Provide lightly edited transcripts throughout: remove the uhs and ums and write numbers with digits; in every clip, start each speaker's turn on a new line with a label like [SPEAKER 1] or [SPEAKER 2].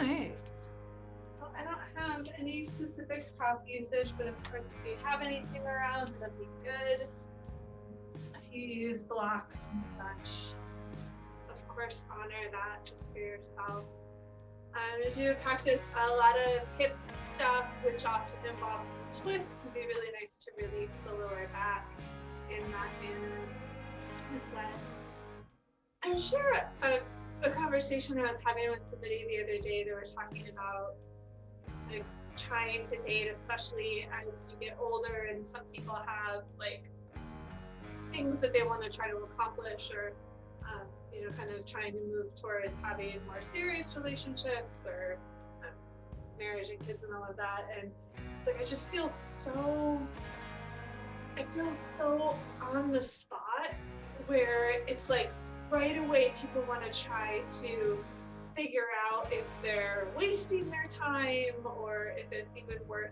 [SPEAKER 1] right. So I don't have any specific prop usage, but of course, if you have anything around, that'd be good. If you use blocks and such, of course, honor that just for yourself. I do practice a lot of hip stuff, which often involves some twists. It can be really nice to release the lower back in that manner. And I'm sure a conversation I was having with somebody the other day, they were talking about like trying to date, especially as you get older, and some people have like things that they want to try to accomplish, or kind of trying to move towards having more serious relationships, or marriage and kids and all of that. And it's like I feel so on the spot, where it's like right away people want to try to figure out if they're wasting their time, or if it's even worth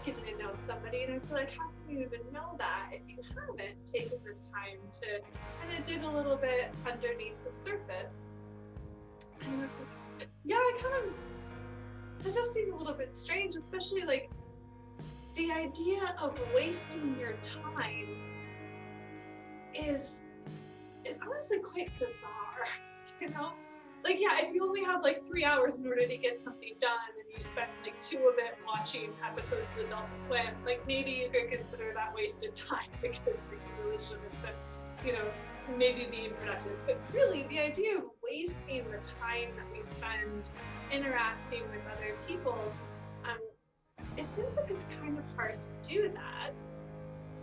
[SPEAKER 1] getting to know somebody. And I feel like, how can you even know that if you haven't taken this time to kind of dig a little bit underneath the surface? And I was like, yeah, that does seem a little bit strange, especially like the idea of wasting your time is honestly quite bizarre, Like, yeah, if you only have like 3 hours in order to get something done, and you spend like 2 of it watching episodes of Adult Swim, like maybe you could consider that wasted time, because you really should have been, maybe being productive. But really, the idea of wasting the time that we spend interacting with other people, it seems like it's kind of hard to do that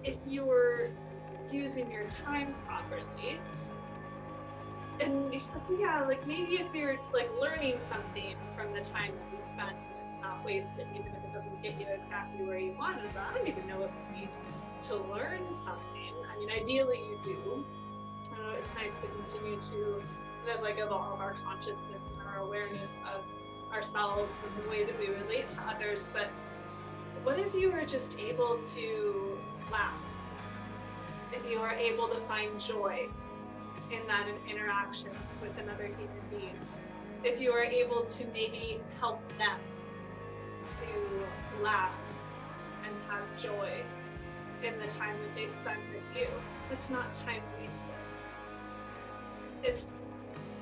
[SPEAKER 1] if you're using your time properly. And he's like, yeah, like maybe if you're like learning something from the time that you spend, it's not wasted, even if it doesn't get you exactly where you want it. But I don't even know if you need to learn something. I mean, ideally you do. It's nice to continue to kind of like evolve our consciousness and our awareness of ourselves and the way that we relate to others. But what if you were just able to laugh? If you are able to find joy in that interaction with another human being, if you are able to maybe help them to laugh and have joy in the time that they spend with you, it's not time wasted. It's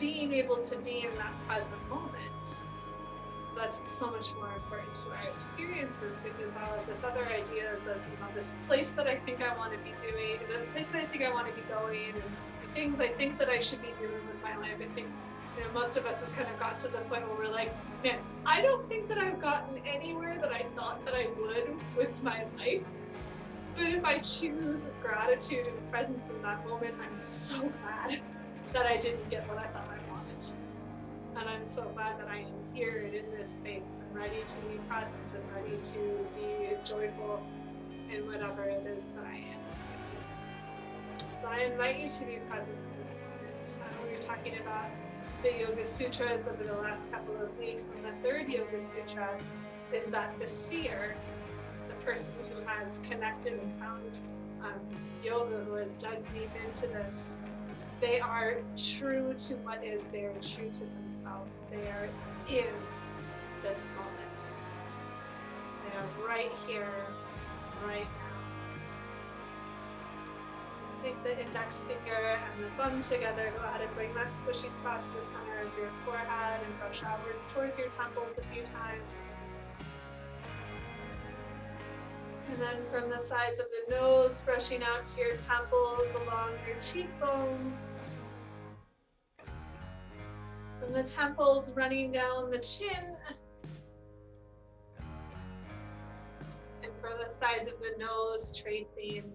[SPEAKER 1] being able to be in that present moment. That's so much more important to our experiences, because all of this other idea of this place that I think I want to be doing, the place that I think I want to be going, and things I think that I should be doing with my life. I think most of us have kind of got to the point where we're like, man, I don't think that I've gotten anywhere that I thought that I would with my life. But if I choose gratitude and presence in that moment, I'm so glad that I didn't get what I thought I wanted. And I'm so glad that I am here and in this space and ready to be present and ready to be joyful in whatever it is that I am. So I invite you to be present in this moment. We were talking about the Yoga Sutras over the last couple of weeks, and the third Yoga Sutra is that the seer, the person who has connected and found yoga, who has dug deep into this, they are true to what is, they are true to themselves. They are in this moment. They are right here, right now. Take the index finger and the thumb together. Go ahead and bring that squishy spot to the center of your forehead and brush outwards towards your temples a few times. And then from the sides of the nose, brushing out to your temples along your cheekbones. From the temples running down the chin. And from the sides of the nose, tracing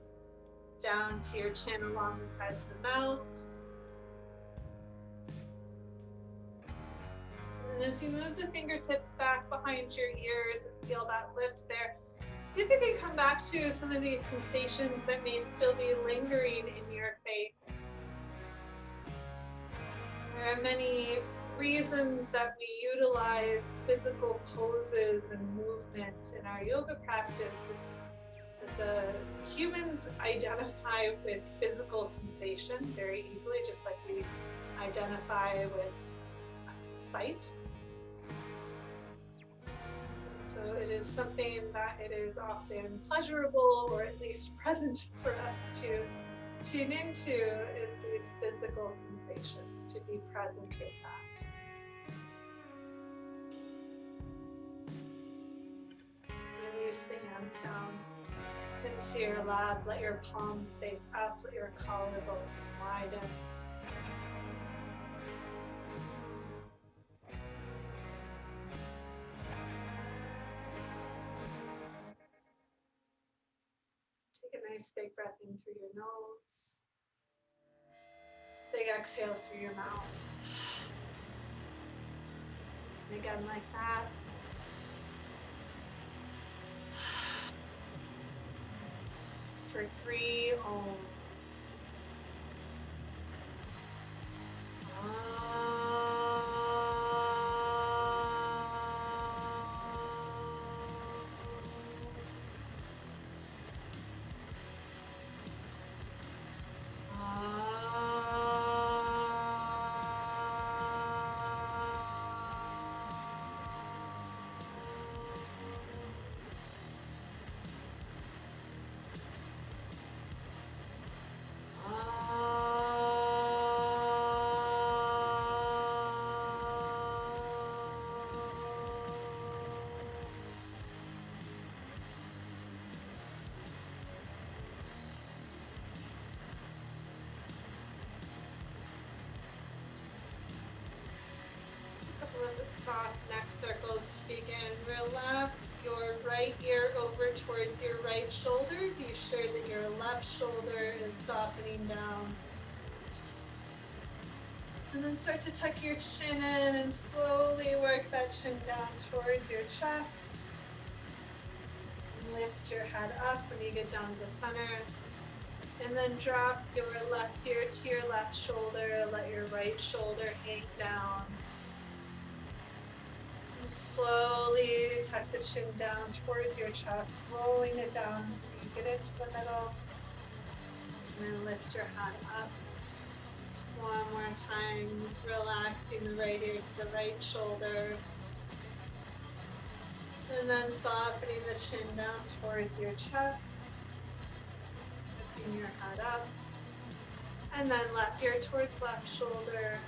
[SPEAKER 1] down to your chin along the sides of the mouth. And as you move the fingertips back behind your ears and feel that lift there, see if you can come back to some of these sensations that may still be lingering in your face. There are many reasons that we utilize physical poses and movement in our yoga practice. It's the humans identify with physical sensation very easily, just like we identify with sight. So it is something that it is often pleasurable, or at least present for us to tune into, is these physical sensations, to be present with that. Release the hands down into your lap. Let your palms face up. Let your collarbones widen. Take a nice big breath in through your nose. Big exhale through your mouth. And again like that. For 3 ohms. Soft neck circles to begin. Relax your right ear over towards your right shoulder. Be sure that your left shoulder is softening down. And then start to tuck your chin in and slowly work that chin down towards your chest. Lift your head up when you get down to the center. And then drop your left ear to your left shoulder. Let your right shoulder hang down. Slowly tuck the chin down towards your chest, rolling it down until you get into the middle. And then lift your head up. One more time, relaxing the right ear to the right shoulder. And then softening the chin down towards your chest. Lifting your head up. And then left ear towards left shoulder.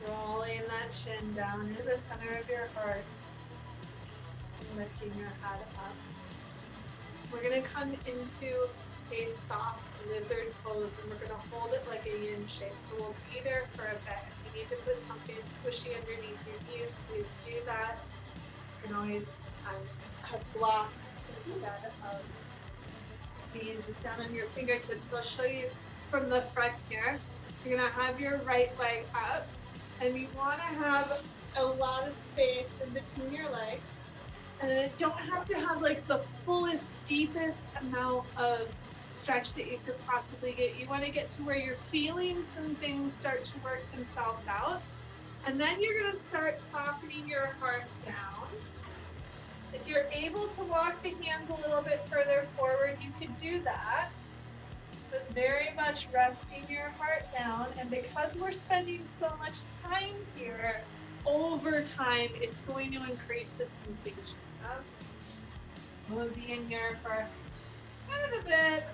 [SPEAKER 1] Rolling that chin down into the center of your heart and lifting your head up. We're going to come into a soft lizard pose, and we're going to hold it like a yin shape. So we'll be there for a bit. If you need to put something squishy underneath your knees, please do that. You can always have blocks instead of being just down on your fingertips. So I'll show you from the front here. You're going to have your right leg up. And you want to have a lot of space in between your legs. And then don't have to have like the fullest, deepest amount of stretch that you could possibly get. You want to get to where you're feeling some things start to work themselves out. And then you're going to start softening your heart down. If you're able to walk the hands a little bit further forward, you can do that. But very much resting your heart down. And because we're spending so much time here, over time, it's going to increase the sensation. We'll be in here for kind of a bit.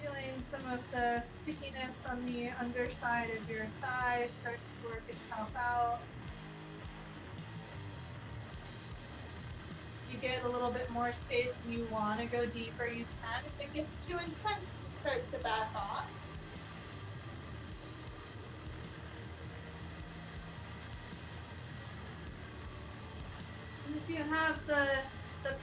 [SPEAKER 1] Feeling some of the stickiness on the underside of your thigh start to work itself out. You get a little bit more space and you want to go deeper, you can. If it gets too intense, start to back off. And if you have the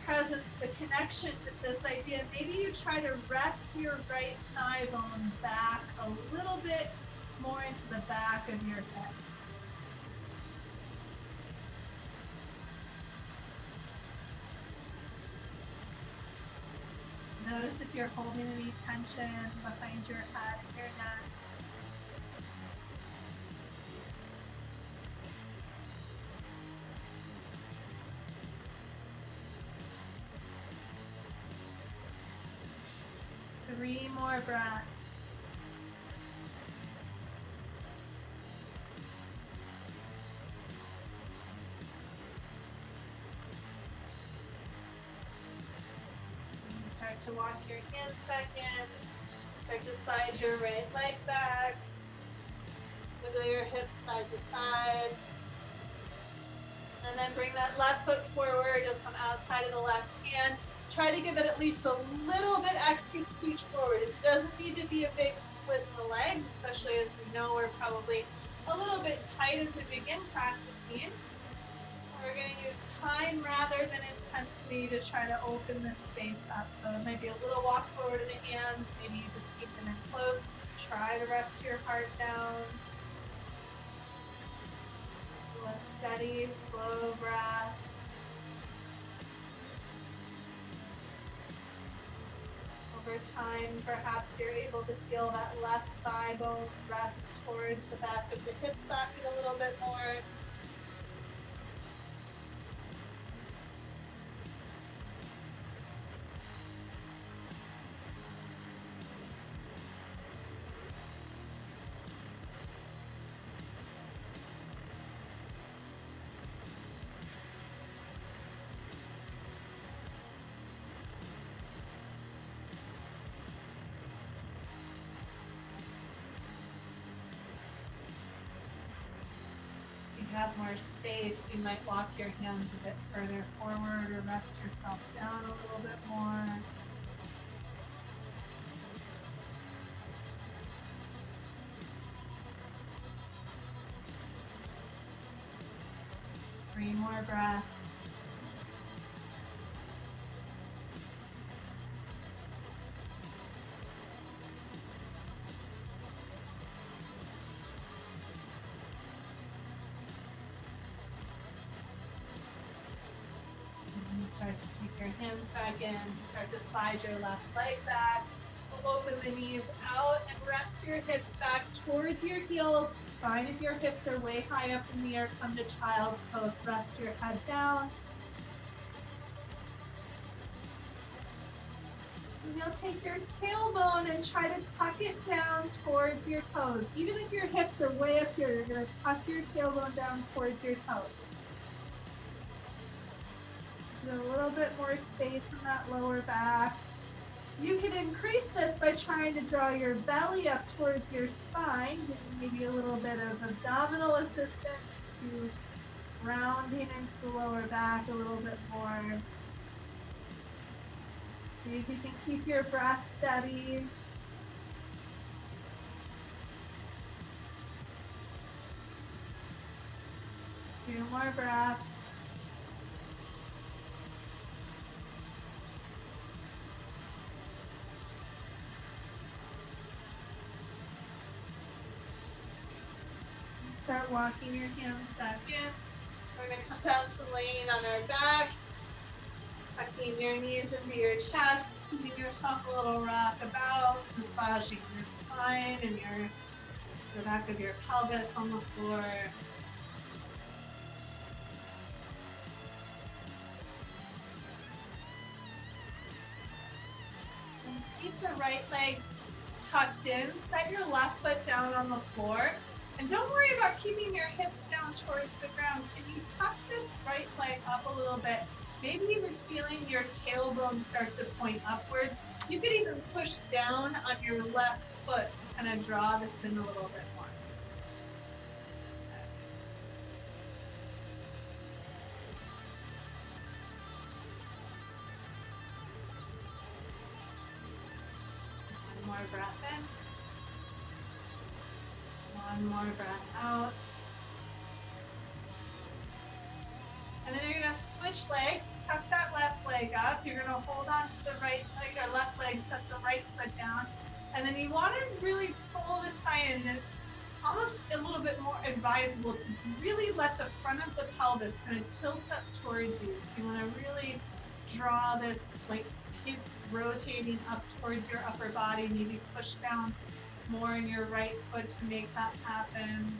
[SPEAKER 1] presence, the connection with this idea, maybe you try to rest your right thigh bone back a little bit more into the back of your head. Notice if you're holding any tension behind your head and your neck. Three more breaths. start to walk your hands back in. Start to slide your right leg back. Wiggle your hips side to side. And then bring that left foot forward. You'll come outside of the left hand. Try to give it at least a little bit extra scooch forward. It doesn't need to be a big split in the legs, especially as we know we're probably a little bit tight as we begin practicing. We're going to use time rather than intensity to try to open this space up. So it might be a little walk forward of the hands. Maybe you just keep them in close. Try to rest your heart down. A steady, slow breath. Over time, perhaps you're able to feel that left thigh bone rest towards the back of the hips back a little bit more. 'If you have more space, you might walk your hands a bit further forward or rest yourself down a little bit more. Three more breaths. Start to take your hands back in. Start to slide your left leg back. Open the knees out and rest your hips back towards your heels. Fine if your hips are way high up in the air. Come to child's pose. Rest your head down. And you'll take your tailbone and try to tuck it down towards your toes. Even if your hips are way up here, you're going to tuck your tailbone down towards your toes. A little bit more space in that lower back. You can increase this by trying to draw your belly up towards your spine, giving maybe a little bit of abdominal assistance to rounding into the lower back a little bit more. See if you can keep your breath steady. A few more breaths. Start walking your hands back in. We're going to come down to laying on our backs, tucking your knees into your chest, giving yourself a little rock about, massaging your spine and the back of your pelvis on the floor. And keep the right leg tucked in. Set your left foot down on the floor. And don't worry about keeping your hips down towards the ground. Can you tuck this right leg up a little bit? Maybe even feeling your tailbone start to point upwards. You could even push down on your left foot to kind of draw this in a little bit more. One more breath in. One more breath out. And then you're going to switch legs. Tuck that left leg up. You're going to hold on to the right leg or left leg, set the right foot down. And then you want to really pull this thigh in. It's almost a little bit more advisable to really let the front of the pelvis kind of tilt up towards you. So you want to really draw this like hips rotating up towards your upper body. Maybe push down more in your right foot to make that happen.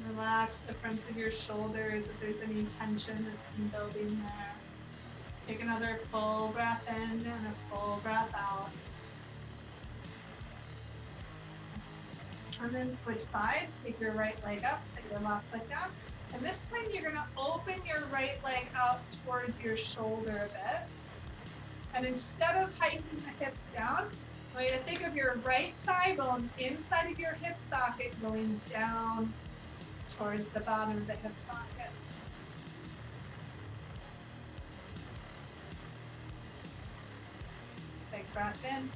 [SPEAKER 1] Relax the front of your shoulders if there's any tension that's been building there. Take another full breath in and a full breath out. And then switch sides, take your right leg up, set your left foot down. And this time you're gonna open your right leg out towards your shoulder a bit. And instead of hiking the hips down, I want you to think of your right thigh bone inside of your hip socket going down towards the bottom of the hip socket. Big breath in.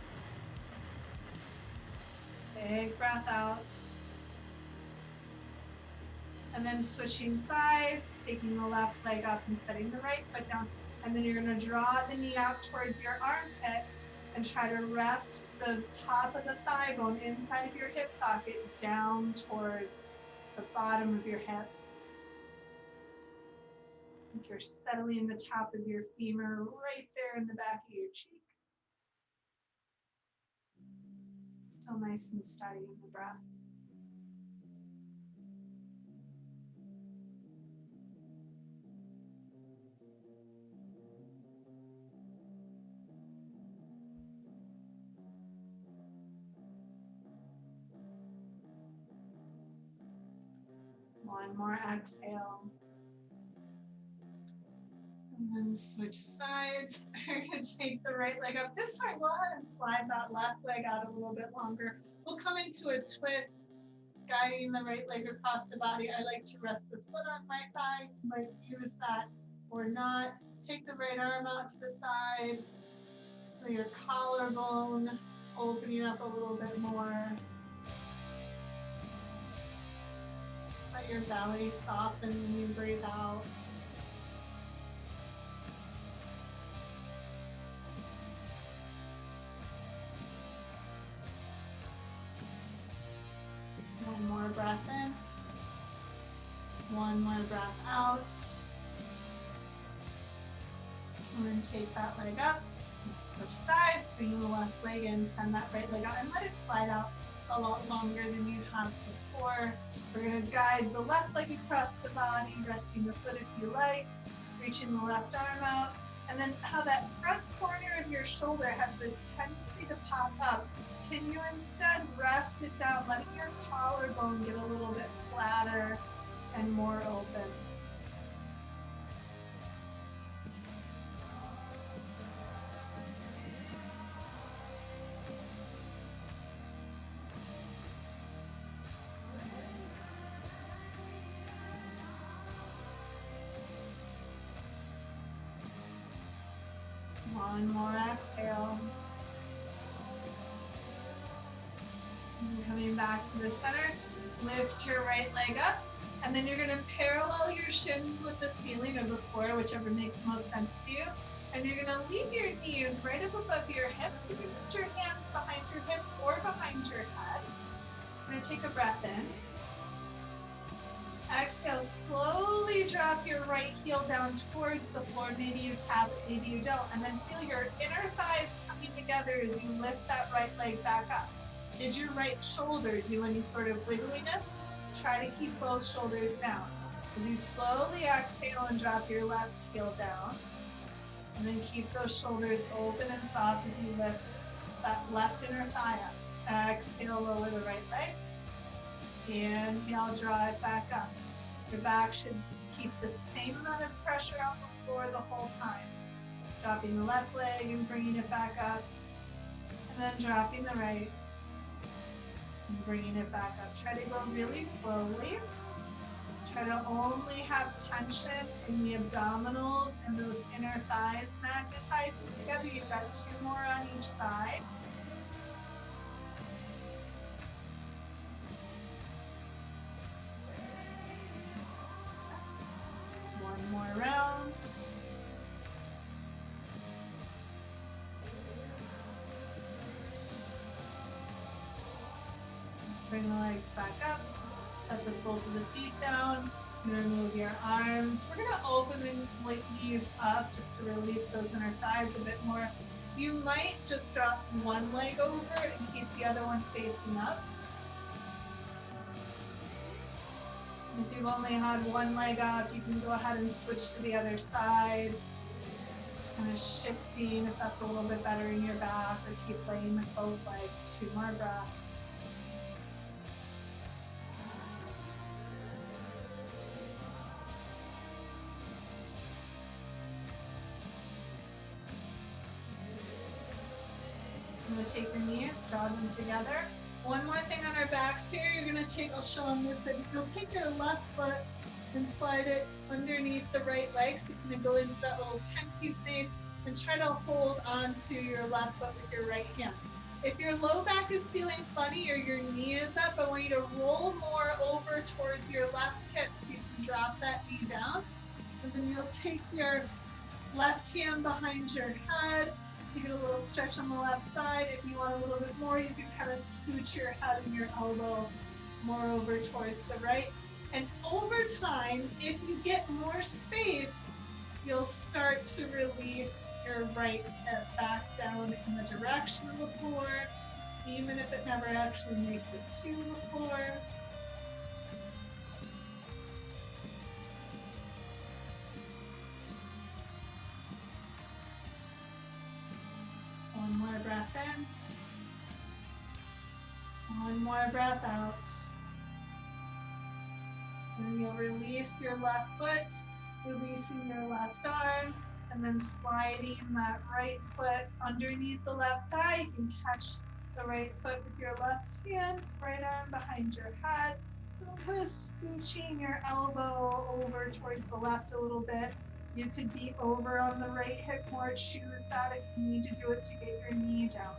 [SPEAKER 1] Big breath out. And then switching sides, taking the left leg up and setting the right foot down. And then you're going to draw the knee out towards your armpit and try to rest the top of the thigh bone inside of your hip socket down towards the bottom of your hip. I think you're settling the top of your femur right there in the back of your cheek. Still nice and steady in the breath. One more exhale. And then switch sides. You're going to take the right leg up. This time, go ahead and slide that left leg out a little bit longer. We'll come into a twist, guiding the right leg across the body. I like to rest the foot on my thigh. You might use that or not. Take the right arm out to the side. Feel your collarbone opening up a little bit more. Just let your belly soften when you breathe out. One more breath in. One more breath out. And then take that leg up. Switch sides. Bring the left leg in. Send that right leg out and let it slide out a lot longer than you have before. We're going to guide the left leg across the body, resting the foot if you like, reaching the left arm out. And then how that front corner of your shoulder has this tendency to pop up. Can you instead rest it down, letting your collarbone get a little bit flatter and more open? One more exhale. And coming back to the center, lift your right leg up, and then you're going to parallel your shins with the ceiling or the floor, whichever makes most sense to you. And you're going to leave your knees right up above your hips. You can put your hands behind your hips or behind your head. You're going to take a breath in. Exhale, slowly drop your right heel down towards the floor. Maybe you tap it, maybe you don't. And then feel your inner thighs coming together as you lift that right leg back up. Did your right shoulder do any sort of wiggliness? Try to keep both shoulders down. As you slowly exhale and drop your left heel down. And then keep those shoulders open and soft as you lift that left inner thigh up. Exhale, lower the right leg. Inhale, draw it back up. Your back should keep the same amount of pressure on the floor the whole time. Dropping the left leg and bringing it back up. And then dropping the right and bringing it back up. Try to go really slowly. Try to only have tension in the abdominals and those inner thighs magnetizing together. You've got 2 more on each side. One more round. Bring the legs back up. Set the soles of the feet down. You're gonna move your arms. We're gonna open the knees up just to release those inner thighs a bit more. You might just drop one leg over and keep the other one facing up. If you've only had one leg up, you can go ahead and switch to the other side. Just kind of shifting if that's a little bit better in your back, or keep laying with both legs. 2 more breaths. gonna take your knees, draw them together. One more thing on our backs here, you're gonna take, I'll show on this side, you'll take your left foot and slide it underneath the right leg, so you're gonna go into that little tent you've made and try to hold onto your left foot with your right hand. If your low back is feeling funny or your knee is up, I want you to roll more over towards your left hip so you can drop that knee down. And then you'll take your left hand behind your head, so you get a little stretch on the left side. If you want a little bit more, you can kind of scooch your head and your elbow more over towards the right. And over time, if you get more space, you'll start to release your right hip back down in the direction of the floor, even if it never actually makes it to the floor. One more breath in. One more breath out. And then you'll release your left foot, releasing your left arm, and then sliding that right foot underneath the left thigh. You can catch the right foot with your left hand, right arm behind your head. Kind of scooching your elbow over towards the left a little bit. You could be over on the right hip more, choose that if you need to do it to get your knee down.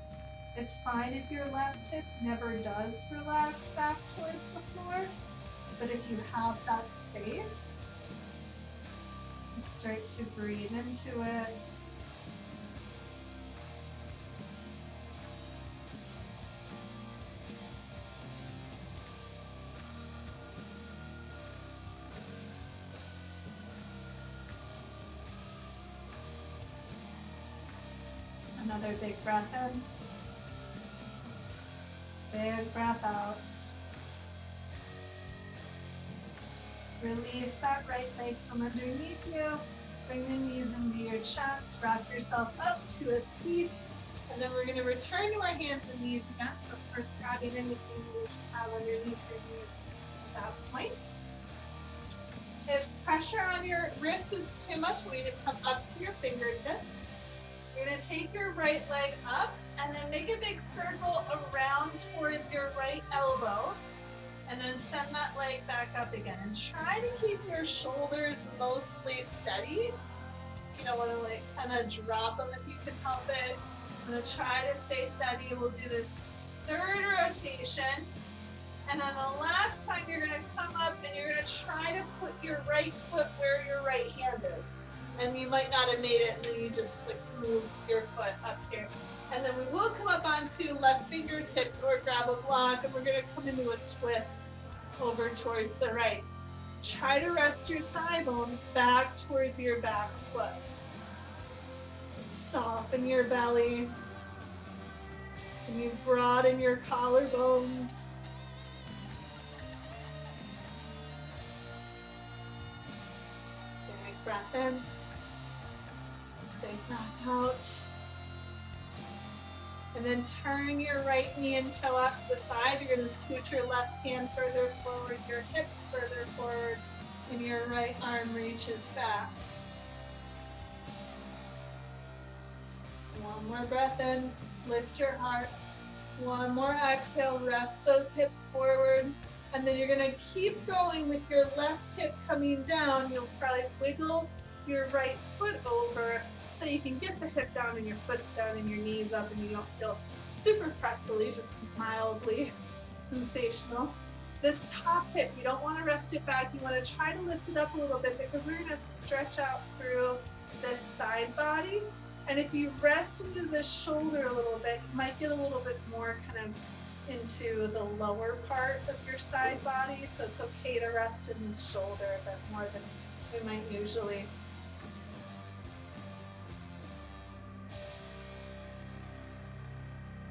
[SPEAKER 1] It's fine if your left hip never does relax back towards the floor, but if you have that space, you start to breathe into it. Another big breath in. Big breath out. Release that right leg from underneath you. Bring the knees into your chest. Wrap yourself up to a seat. And then we're going to return to our hands and knees again. So first grabbing anything you have underneath your knees at that point. If pressure on your wrist is too much, we need to come up to your fingertips. You're going to take your right leg up and then make a big circle around towards your right elbow. And then send that leg back up again. And try to keep your shoulders mostly steady. You don't want to like kind of drop them if you can help it. I'm going to try to stay steady. We'll do this third rotation. And then the last time you're going to come up and you're going to try to put your right foot where your right hand is. And you might not have made it, and then you just like move your foot up here. And then we will come up onto left fingertips or grab a block, and we're going to come into a twist over towards the right. Try to rest your thigh bone back towards your back foot. Soften your belly. And you broaden your collarbones. Big breath in. Big breath out. And then turn your right knee and toe out to the side. You're going to scoot your left hand further forward, your hips further forward, and your right arm reaches back. One more breath in, lift your heart. One more exhale, rest those hips forward. And then you're going to keep going with your left hip coming down. You'll probably wiggle your right foot over so you can get the hip down and your foot's down and your knees up and you don't feel super pretzel-y, just mildly sensational. This top hip, you don't want to rest it back. You want to try to lift it up a little bit because we're going to stretch out through this side body. And if you rest into the shoulder a little bit, you might get a little bit more kind of into the lower part of your side body. So it's okay to rest in the shoulder a bit more than we might usually.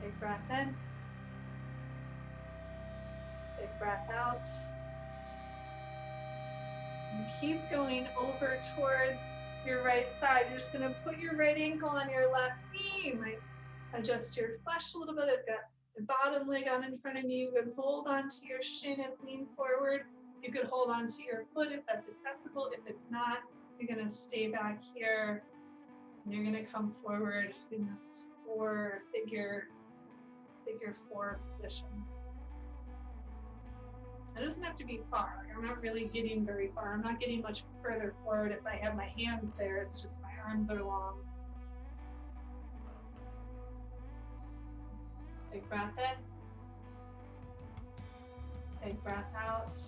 [SPEAKER 1] Big breath in. Big breath out. And keep going over towards your right side. You're just going to put your right ankle on your left knee. You might adjust your flesh a little bit. I've got the bottom leg on in front of you. You can hold onto your shin and lean forward. You could hold onto your foot if that's accessible. If it's not, you're going to stay back here. And you're going to come forward in this four-figure figure 4 position. It doesn't have to be far. Like, I'm not really getting very far. I'm not getting much further forward if I have my hands there. It's just my arms are long. Big breath in. Big breath out.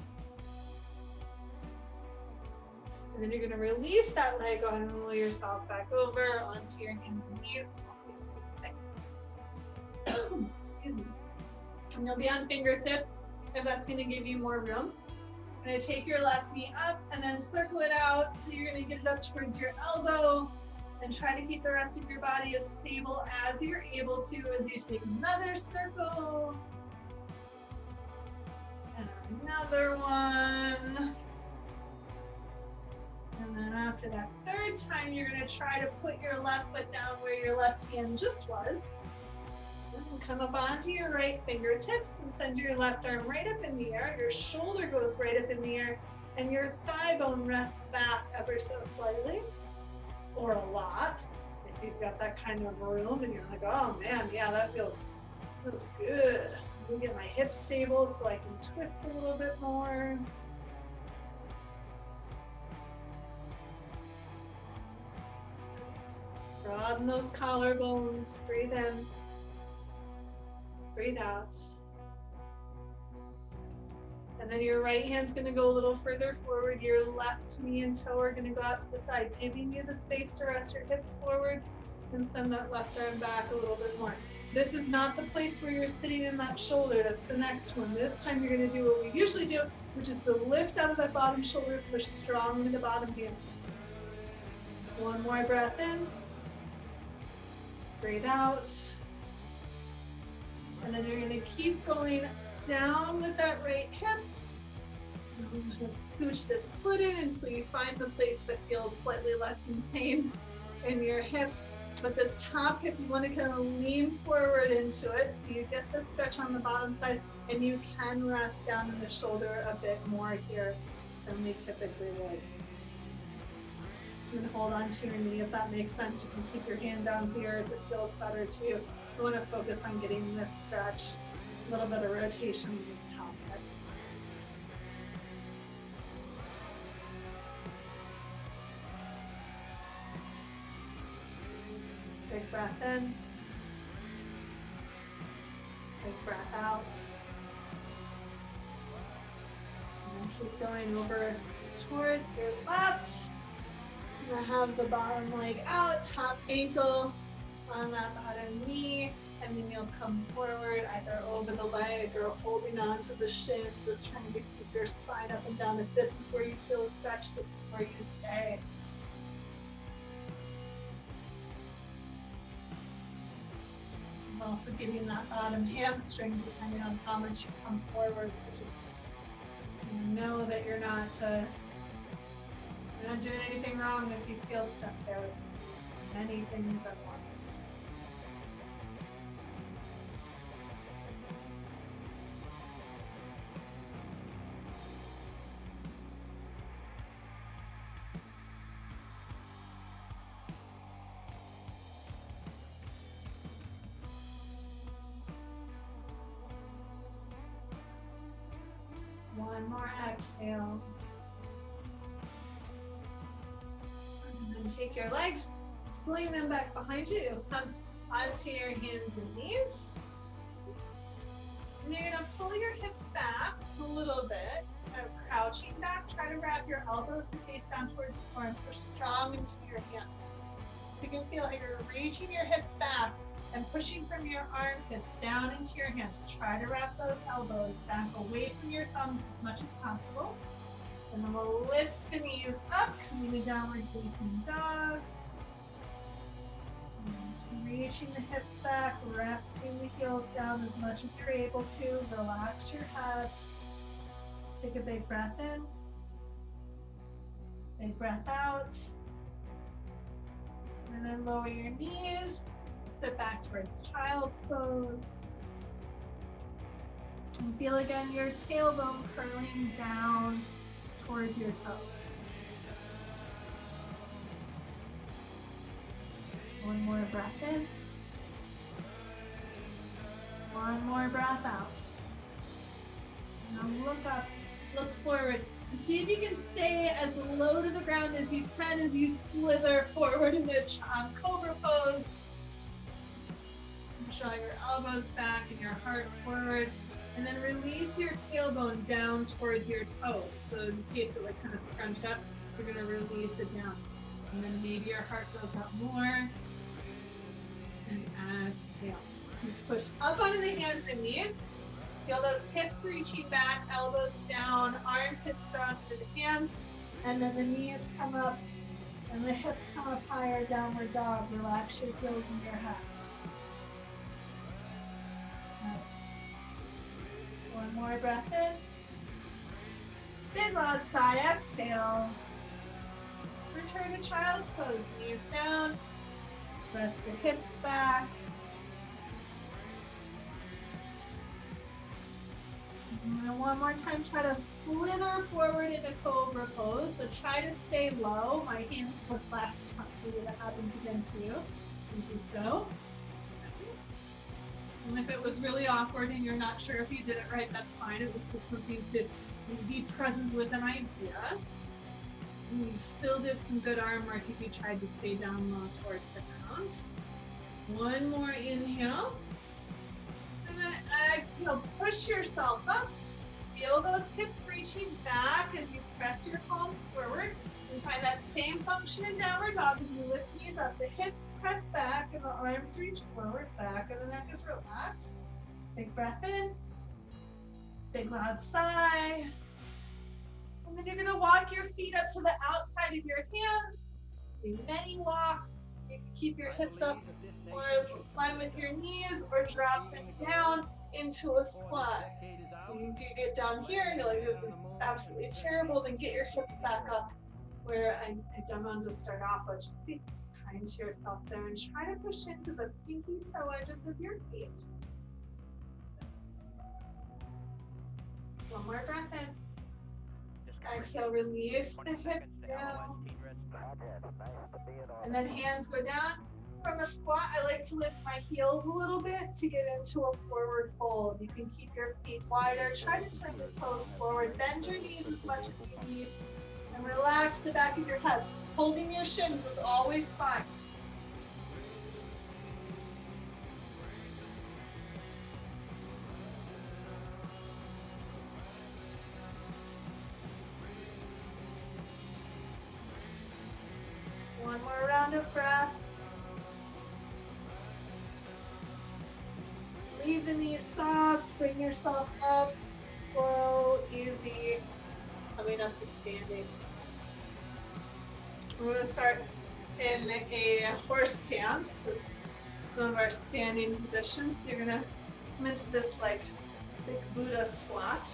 [SPEAKER 1] And then you're going to release that leg on and roll yourself back over onto your hands and knees. Excuse me. And you'll be on fingertips if that's going to give you more room. You're going to take your left knee up and then circle it out. So you're going to get it up towards your elbow and try to keep the rest of your body as stable as you're able to as you take another circle. And another one. And then after that third time, you're going to try to put your left foot down where your left hand just was. And come up onto your right fingertips and send your left arm right up in the air. Your shoulder goes right up in the air, and your thigh bone rests back ever so slightly, or a lot. If you've got that kind of room and you're like, oh man, yeah, that feels good. Let me get my hips stable so I can twist a little bit more. Broaden those collarbones. Breathe in. Breathe out. And then your right hand's going to go a little further forward. Your left knee and toe are going to go out to the side, giving you the space to rest your hips forward and send that left arm back a little bit more. This is not the place where you're sitting in that shoulder. That's the next one. This time you're going to do what we usually do, which is to lift out of that bottom shoulder, push strong into the bottom hand. One more breath in. Breathe out. And then you're going to keep going down with that right hip. And I'm going to scooch this foot in until you find the place that feels slightly less insane in your hips. But this top hip, you want to kind of lean forward into it so you get the stretch on the bottom side, and you can rest down in the shoulder a bit more here than we typically would. You can hold on to your knee if that makes sense. You can keep your hand down here if it feels better too. You want to focus on getting this stretch, a little bit of rotation in this top hip. Big breath in. Big breath out. And then keep going over towards your left. You're going to have the bottom leg out, top ankle on that bottom knee, and then you'll come forward either over the leg or holding on to the shin, just trying to keep your spine up and down. If this is where you feel a stretch, this is where you stay. This is also giving that bottom hamstring depending on how much you come forward. So just know that you're not doing anything wrong if you feel stuck there with many things at once. One more exhale. Take your legs, swing them back behind you. You'll come onto your hands and knees. And you're going to pull your hips back a little bit. Kind of crouching back. Try to wrap your elbows to face down towards the floor and push strong into your hands. So you can feel like you're reaching your hips back and pushing from your armpits down into your hands. Try to wrap those elbows back away from your thumbs as much as possible. And then we'll lift the knees up, coming to downward facing dog. And reaching the hips back, resting the heels down as much as you're able to. Relax your head. Take a big breath in. Big breath out. And then lower your knees. Sit back towards child's pose. And feel again your tailbone curling down towards your toes. One more breath in. One more breath out. Now look up, look forward, and see if you can stay as low to the ground as you can as you slither forward in a cobra pose. Draw your elbows back and your heart forward, and then release your tailbone down towards your toes. So in case it like kind of scrunched up, you're gonna release it down. And then maybe your heart goes up more. And exhale. You push up onto the hands and knees. Feel those hips reaching back, elbows down, armpits drawn to the hands, and then the knees come up and the hips come up higher, downward dog. Relax your heels in your head. One more breath in. Big loud sigh, exhale. Return to child's pose, knees down. Press the hips back. And one more time, try to slither forward into cobra pose. So try to stay low. My hands slipped last time. Maybe that happens again to you. And just go. And if it was really awkward and you're not sure if you did it right, that's fine. It was just something to be present with an idea. And you still did some good arm work if you tried to stay down low towards the ground. One more inhale. And then exhale, push yourself up. Feel those hips reaching back as you press your palms forward. And find that same function in downward dog as you lift knees up. The hips press back and the arms reach forward, back and the neck is relaxed. Big breath in. Big loud sigh. And then you're going to walk your feet up to the outside of your hands. Do many walks. You can keep your hips up or line with your knees or drop them down into a squat. If you get down here and you're like, this is absolutely terrible, then get your hips back up where I don't want to start off, but just be kind to yourself there and try to push into the pinky toe edges of your feet. One more breath in. Exhale, release the hips down. And then hands go down. From a squat, I like to lift my heels a little bit to get into a forward fold. You can keep your feet wider. Try to turn the toes forward. Bend your knees as much as you need. And relax the back of your head. Holding your shins is always fine. One more round of breath. Leave the knees soft, bring yourself up, slow, easy, coming up to standing. We're going to start in a horse stance with some of our standing positions. So you're going to come into this like big Buddha squat.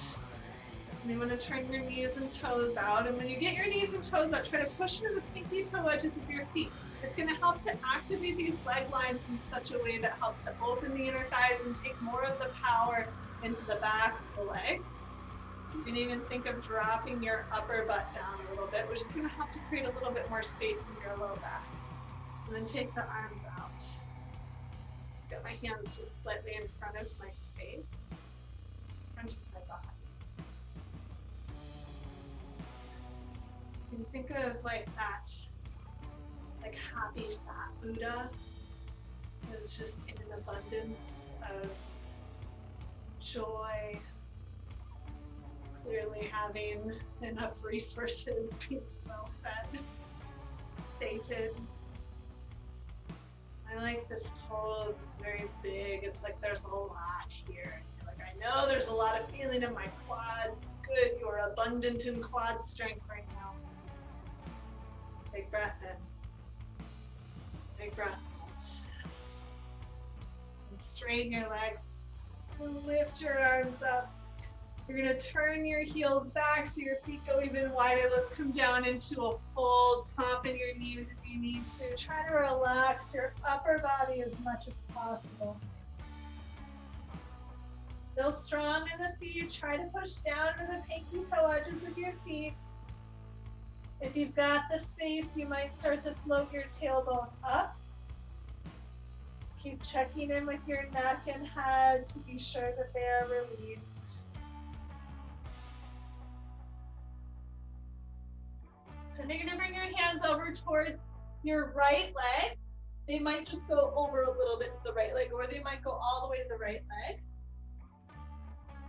[SPEAKER 1] And you want to turn your knees and toes out. And when you get your knees and toes out, try to push into the pinky toe edges of your feet. It's going to help to activate these leg lines in such a way that helps to open the inner thighs and take more of the power into the backs of the legs. You can even think of dropping your upper butt down a little bit, which is going to help to create a little bit more space in your low back. And then take the arms out. Get my hands just slightly in front of my space, front of my body. You can think of like that, like happy fat Buddha is just in an abundance of joy, clearly having enough resources, being well fed, sated. I like this pose, it's very big, it's like there's a lot here. You're like, I know there's a lot of feeling in my quads, it's good, you're abundant in quad strength right now. Big breath in. Big breath out. And straighten your legs. And lift your arms up. You're going to turn your heels back so your feet go even wider. Let's come down into a fold. Soften your knees if you need to. Try to relax your upper body as much as possible. Feel strong in the feet. Try to push down to the pinky toe edges of your feet. If you've got the space, you might start to float your tailbone up. Keep checking in with your neck and head to be sure that they are released. And you're gonna bring your hands over towards your right leg. They might just go over a little bit to the right leg, or they might go all the way to the right leg.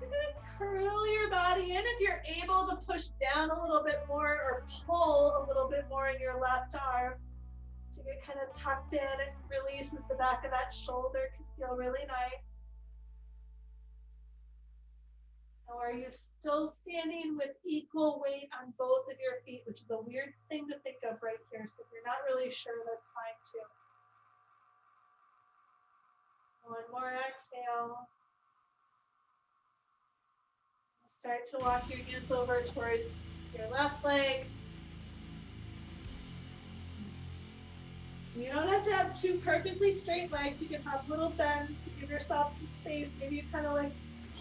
[SPEAKER 1] You're gonna curl your body in. If you're able to push down a little bit more or pull a little bit more in your left arm, to get kind of tucked in and release with the back of that shoulder can feel really nice. Now, are you still standing with equal weight on both of your feet, which is a weird thing to think of right here. So if you're not really sure, that's fine too. One more exhale. Start to walk your hands over towards your left leg. You don't have to have two perfectly straight legs. You can have little bends to give yourself some space. Maybe you kind of like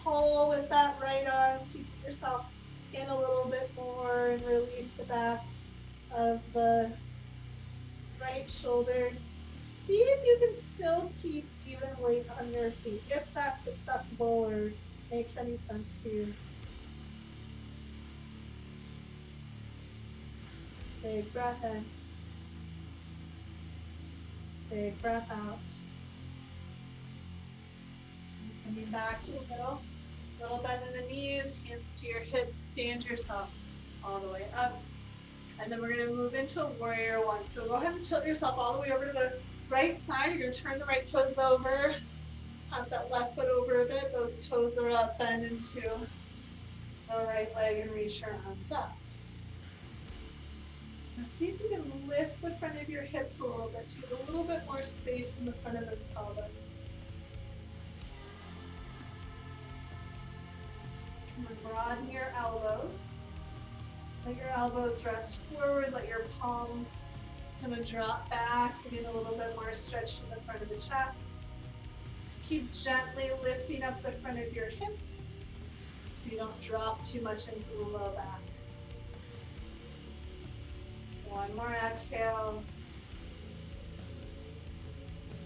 [SPEAKER 1] pull with that right arm to get yourself in a little bit more and release the back of the right shoulder. See if you can still keep even weight on your feet, if that's accessible or makes any sense to you. Big breath in. Big breath out. Coming back to the middle. Little bend in the knees, hands to your hips, stand yourself all the way up. And then we're going to move into warrior one. So go ahead and tilt yourself all the way over to the right side. You're going to turn the right toes over. Have that left foot over a bit. Those toes are up, bend into the right leg and reach your arms up. Now see if you can lift the front of your hips a little bit to get a little bit more space in the front of this pelvis. Broaden your elbows. Let your elbows rest forward. Let your palms kind of drop back, getting a little bit more stretch in the front of the chest. Keep gently lifting up the front of your hips so you don't drop too much into the low back. One more exhale.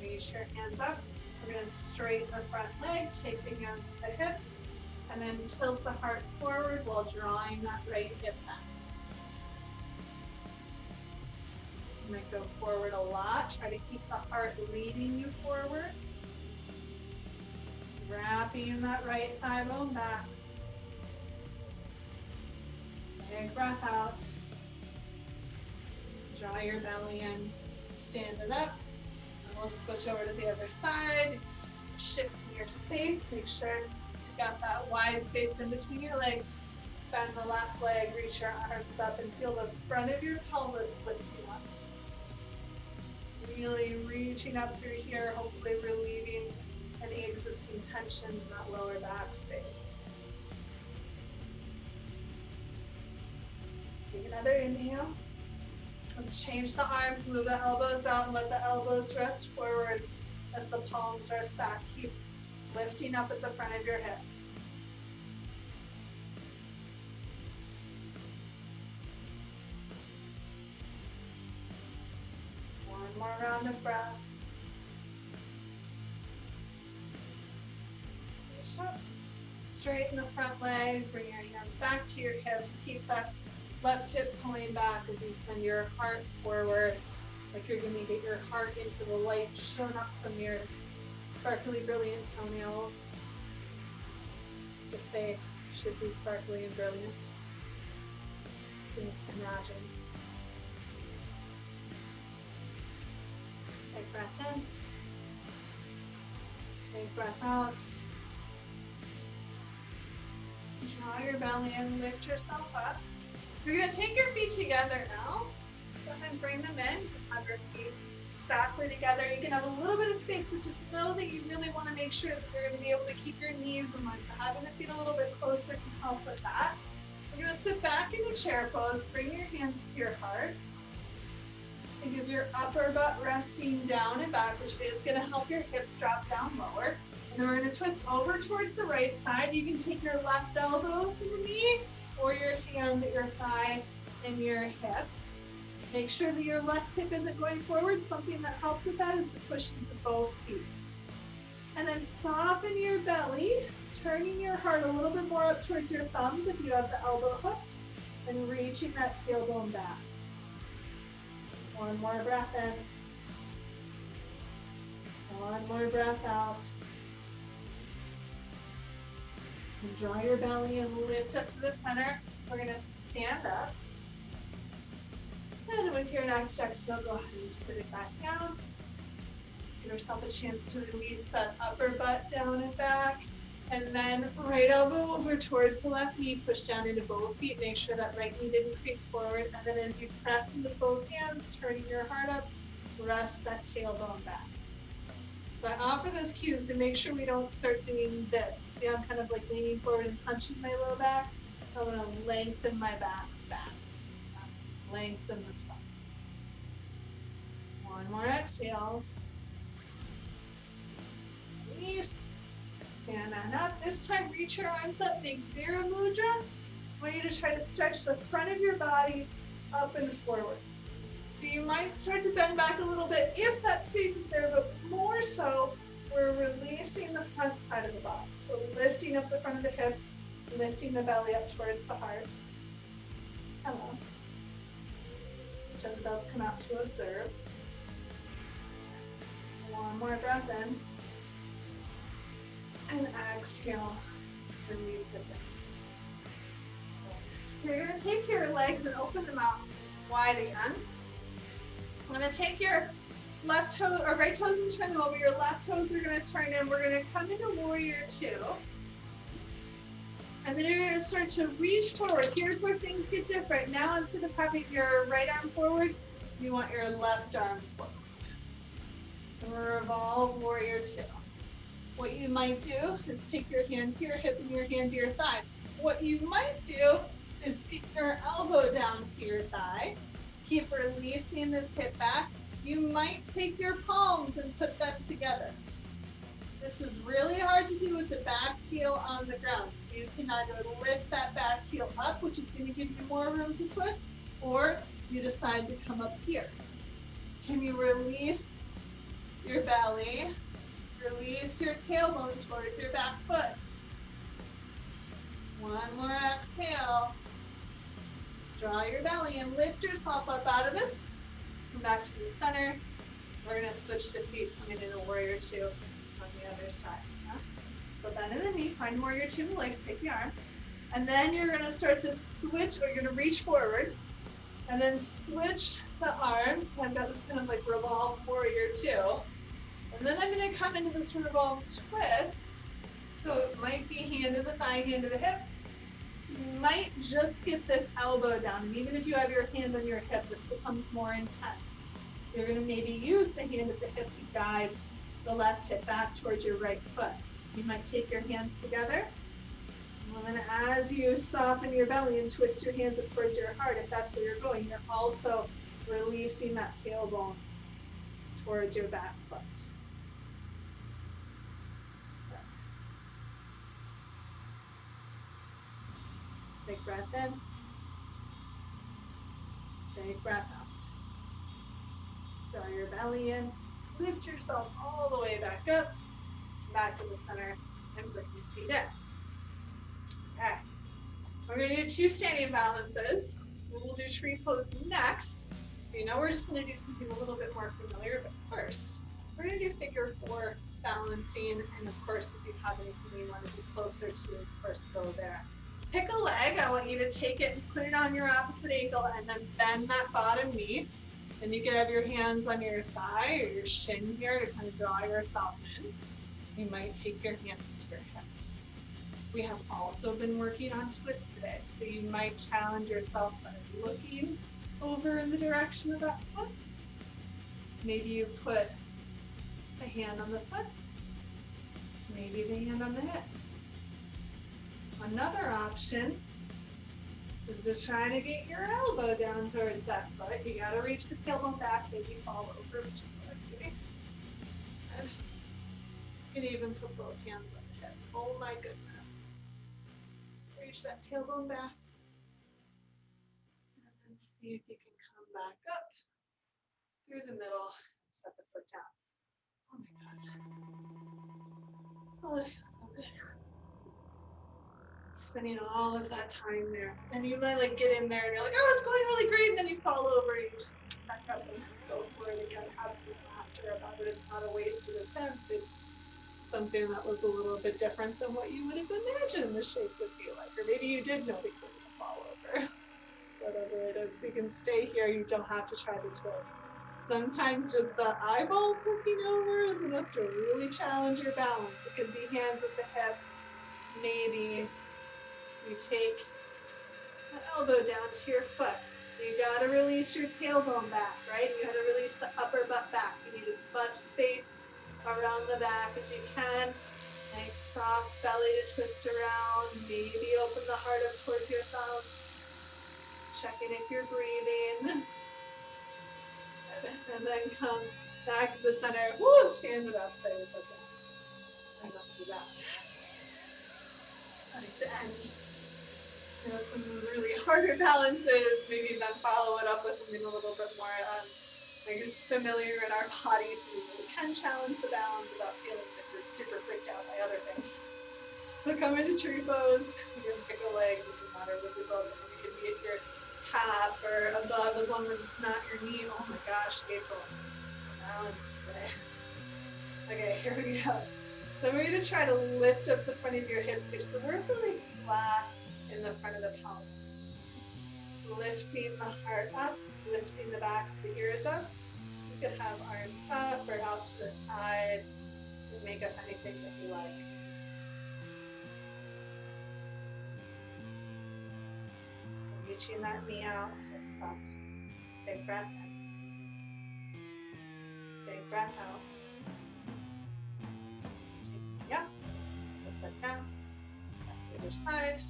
[SPEAKER 1] Reach your hands up. We're going to straighten the front leg, take the hands to the hips, and then tilt the heart forward while drawing that right hip back. You might go forward a lot. Try to keep the heart leading you forward. Wrapping that right thigh bone back. Big breath out. Draw your belly in. Stand it up. And we'll switch over to the other side. Shift your space. Make sure you've got that wide space in between your legs. Bend the left leg. Reach your arms up and feel the front of your pelvis lifting up. Really reaching up through here, hopefully relieving any existing tension in that lower back space. Take another inhale. Let's change the arms, move the elbows out, and let the elbows rest forward as the palms rest back. Keep lifting up at the front of your hips. One more round of breath. Push up. Straighten the front leg. Bring your hands back to your hips. Keep that left hip pulling back as you send your heart forward, like you're going to get your heart into the light shown up from your sparkly, brilliant toenails. If they should be sparkly and brilliant. You can imagine. Big breath in. Big breath out. Draw your belly in, lift yourself up. You're going to take your feet together now. Just go ahead and bring them in. You can have your feet exactly together. You can have a little bit of space, but just know that you really want to make sure that you're going to be able to keep your knees in line. So having the feet a little bit closer can help with that. You're going to sit back in a chair pose. Bring your hands to your heart. And give your upper butt resting down and back, which is going to help your hips drop down lower. And then we're going to twist over towards the right side. You can take your left elbow to the knee, or your hand at your thigh and your hip. Make sure that your left hip isn't going forward. Something that helps with that is to push into both feet. And then soften your belly, turning your heart a little bit more up towards your thumbs if you have the elbow hooked, and reaching that tailbone back. One more breath in. One more breath out. And draw your belly and lift up to the center. We're going to stand up. And with your next exhale, go ahead and sit it back down. Give yourself a chance to release that upper butt down and back. And then right elbow over towards the left knee, push down into both feet. Make sure that right knee didn't creep forward. And then as you press into both hands, turning your heart up, rest that tailbone back. So I offer those cues to make sure we don't start doing this. See, I'm kind of like leaning forward and punching my low back. I want to lengthen my back. Lengthen the spine. One more exhale. Release. Stand on up. This time, reach your arms up. Make Vira Mudra. I want you to try to stretch the front of your body up and forward. So you might start to bend back a little bit if that space is there, but more so, we're releasing the front side of the body. So lifting up the front of the hips, lifting the belly up towards the heart. Hello. Chin does come out to observe. One more breath in. And exhale. Release it down. So you're going to take your legs and open them out wide again. I'm going to take your left toe or right toes and turn them over. Your left toes are going to turn in. We're going to come into warrior two. And then you're going to start to reach forward. Here's where things get different. Now, instead of having your right arm forward, you want your left arm forward. And we'll revolve warrior two. What you might do is take your hand to your hip and your hand to your thigh. What you might do is get your elbow down to your thigh. Keep releasing this hip back. You might take your palms and put them together. This is really hard to do with the back heel on the ground. So you can either lift that back heel up, which is going to give you more room to twist, or you decide to come up here. Can you release your belly? Release your tailbone towards your back foot. One more exhale. Draw your belly and lift yourself up out of this. Come back to the center. We're going to switch the feet, coming into warrior two on the other side. So bend in the knee, find warrior two in the legs, take the arms. And then you're going to start to switch, or you're going to reach forward. And then switch the arms. I've got this kind of like revolve warrior two. And then I'm going to come into this revolve twist. So it might be hand to the thigh, hand to the hip. You might just get this elbow down. And even if you have your hand on your hip, this becomes more intense. You're going to maybe use the hand at the hip to guide the left hip back towards your right foot. You might take your hands together. And then as you soften your belly and twist your hands up towards your heart, if that's where you're going, you're also releasing that tailbone towards your back foot. Big breath in. Big breath out. Draw your belly in. Lift yourself all the way back up. Back to the center and bring your feet in. Okay. We're going to do two standing balances. We'll do tree pose next. So you know we're just going to do something a little bit more familiar. But first, we're going to do figure four balancing. And of course, if you have anything you want to be closer to, of course, go there. Pick a leg. I want you to take it and put it on your opposite ankle and then bend that bottom knee. And you can have your hands on your thigh or your shin here to kind of draw yourself in. You might take your hands to your hips. We have also been working on twists today, so you might challenge yourself by looking over in the direction of that foot. Maybe you put the hand on the foot, maybe the hand on the hip. Another option is to try to get your elbow down towards that foot. You gotta reach the tailbone back, maybe fall over, which is what I'm doing. And you can even put both hands on the hip. Oh my goodness. Reach that tailbone back. And then see if you can come back up through the middle, set the foot down. Oh my God. Oh, it feels so good. Spending all of that time there. And you might like get in there and you're like, oh, it's going really great. And then you fall over and you just back up and go for it again. Have some laughter about it. It's not a wasted attempt. It's something that was a little bit different than what you would have imagined the shape would be like. Or maybe you did know that you were going to fall over. Whatever it is, you can stay here. You don't have to try the twist. Sometimes just the eyeballs looking over is enough to really challenge your balance. It could be hands at the hip. Maybe you take the elbow down to your foot. You gotta release your tailbone back, right? You gotta release the upper butt back. You need as much space around the back as you can. Nice soft belly to twist around. Maybe open the heart up towards your thumbs. Checking if you're breathing. And then come back to the center. Woo, stand it up, set your foot down. Enough of that. I like to end some really harder balances, maybe then follow it up with something a little bit more familiar in our bodies, so we really can challenge the balance without feeling that you're super freaked out by other things. So come into tree pose. You can pick a leg, doesn't matter what's above. You can be at your calf or above as long as it's not your knee. Oh my gosh, April, balance today. Okay, here we go. So we're going to try to lift up the front of your hips here. So we're really flat in the front of the pelvis. Lifting the heart up, lifting the backs of the ears up. You could have arms up or out to the side. You can make up anything that you like. Reaching that knee out, hips up. Big breath in. Big breath out. Take the knee up. Set the foot down. Back to the other side.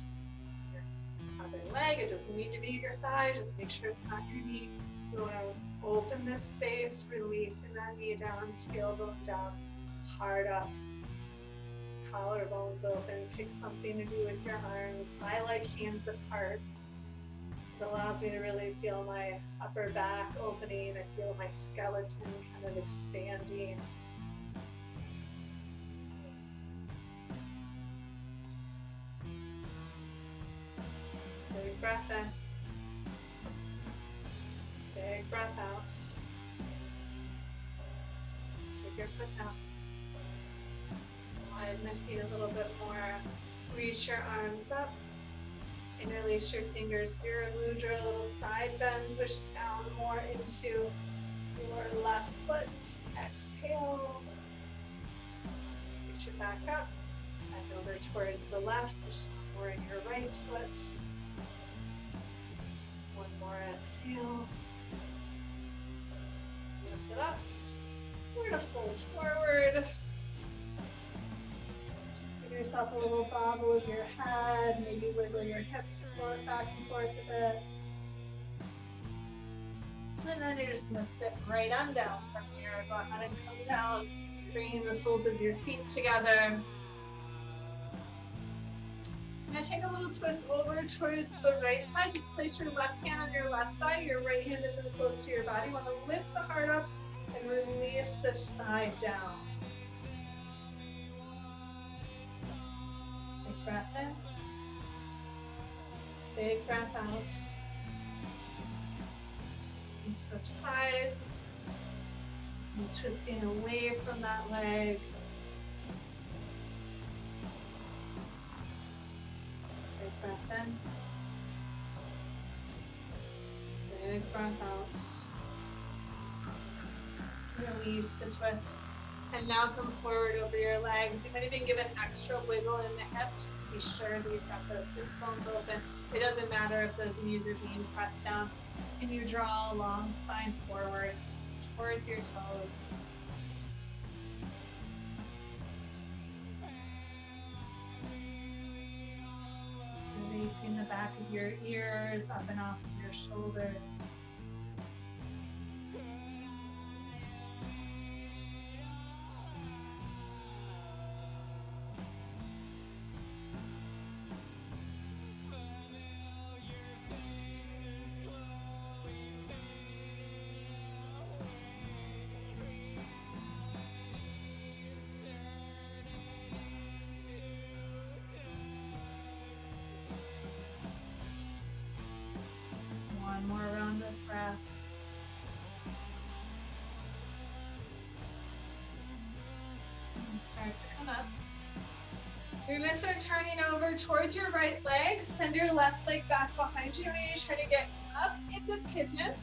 [SPEAKER 1] Other leg, it doesn't need to be your thigh, just make sure it's not your knee. You want to open this space, releasing that knee down, tailbone down, heart up, collarbones open, pick something to do with your arms. I like hands apart. It allows me to really feel my upper back opening. I feel my skeleton kind of expanding. Big breath in. Big breath out. Take your foot down. Widen the feet a little bit more. Reach your arms up. Interlace your fingers here. Mudra, a little side bend. Push down more into your left foot. Exhale. Reach it back up. Bend over towards the left. Push down more in your right foot. One more exhale. Lift it up. We're going to fold forward. Just give yourself a little bobble of your head. Maybe wiggle your hips back and forth a bit. And then you're just going to sit right on down from here. Go ahead and come down, bringing the soles of your feet together. I'm going to take a little twist over towards the right side. Just place your left hand on your left thigh. Your right hand isn't close to your body. You want to lift the heart up and release this thigh down. Big breath in. Big breath out. And switch sides. And twisting away from that leg. Breath in. Big breath out. Release the twist. And now come forward over your legs. You might even give an extra wiggle in the hips just to be sure that you've got those sits bones open. It doesn't matter if those knees are being pressed down. Can you draw a long spine forward towards your toes? Releasing the back of your ears up and off of your shoulders. One more round of breath. And start to come up. You're going to start turning over towards your right leg. Send your left leg back behind you. And you're trying to get up into pigeon.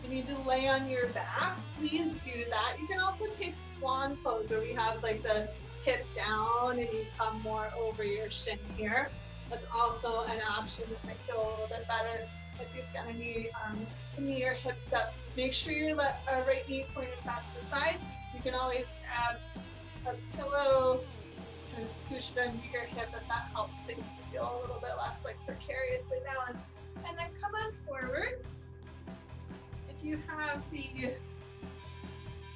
[SPEAKER 1] You need to lay on your back. Please do that. You can also take swan pose where we have like the hip down and you come more over your shin here. That's also an option that might go a little bit better if you've got any knee or hips up. Make sure your right knee points back to the side. You can always grab a pillow and scooch it under your hip if that helps things to feel a little bit less like precariously balanced. And then come on forward. If you have the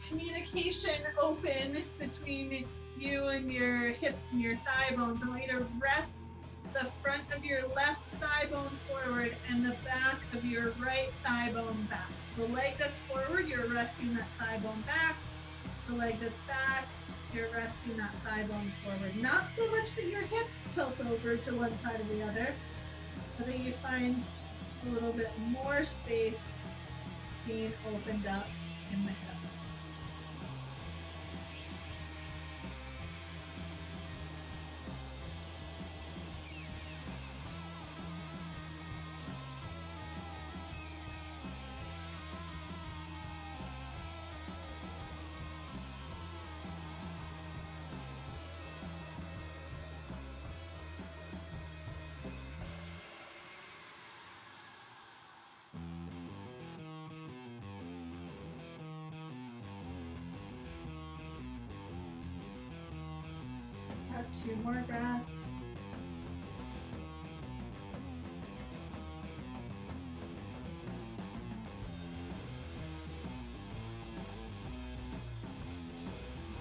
[SPEAKER 1] communication open between you and your hips and your thigh bones, I want you to rest the front of your left thigh bone forward and the back of your right thigh bone back. The leg that's forward, you're resting that thigh bone back. The leg that's back, you're resting that thigh bone forward. Not so much that your hips tilt over to one side or the other, but that you find a little bit more space being opened up in the hip. Two more breaths.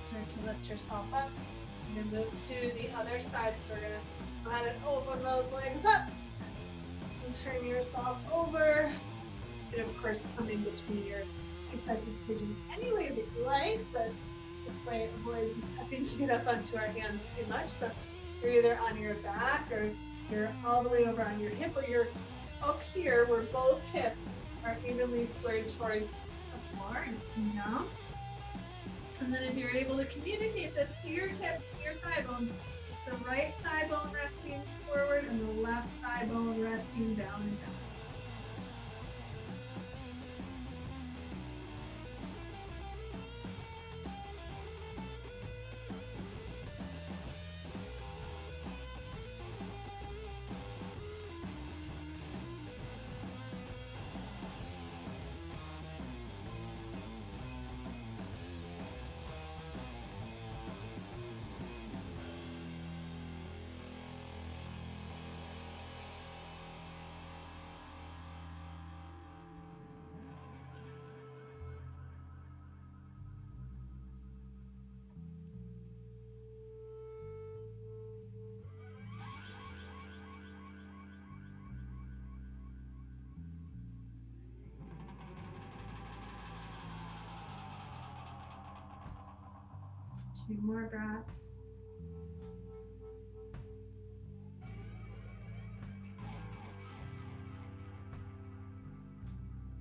[SPEAKER 1] Start to lift yourself up and then move to the other side. So we're going to go ahead and open those legs up and turn yourself over. And of course, come in between your two sides of pigeon any way that you like, but this way avoid having to get up onto our hands too much. So you're either on your back or you're all the way over on your hip, or you're up here where both hips are evenly squared towards the floor and come down. And then if you're able to communicate this to your hips and your thigh bones, the right thigh bone resting forward and the left thigh bone resting down and down. Two more breaths.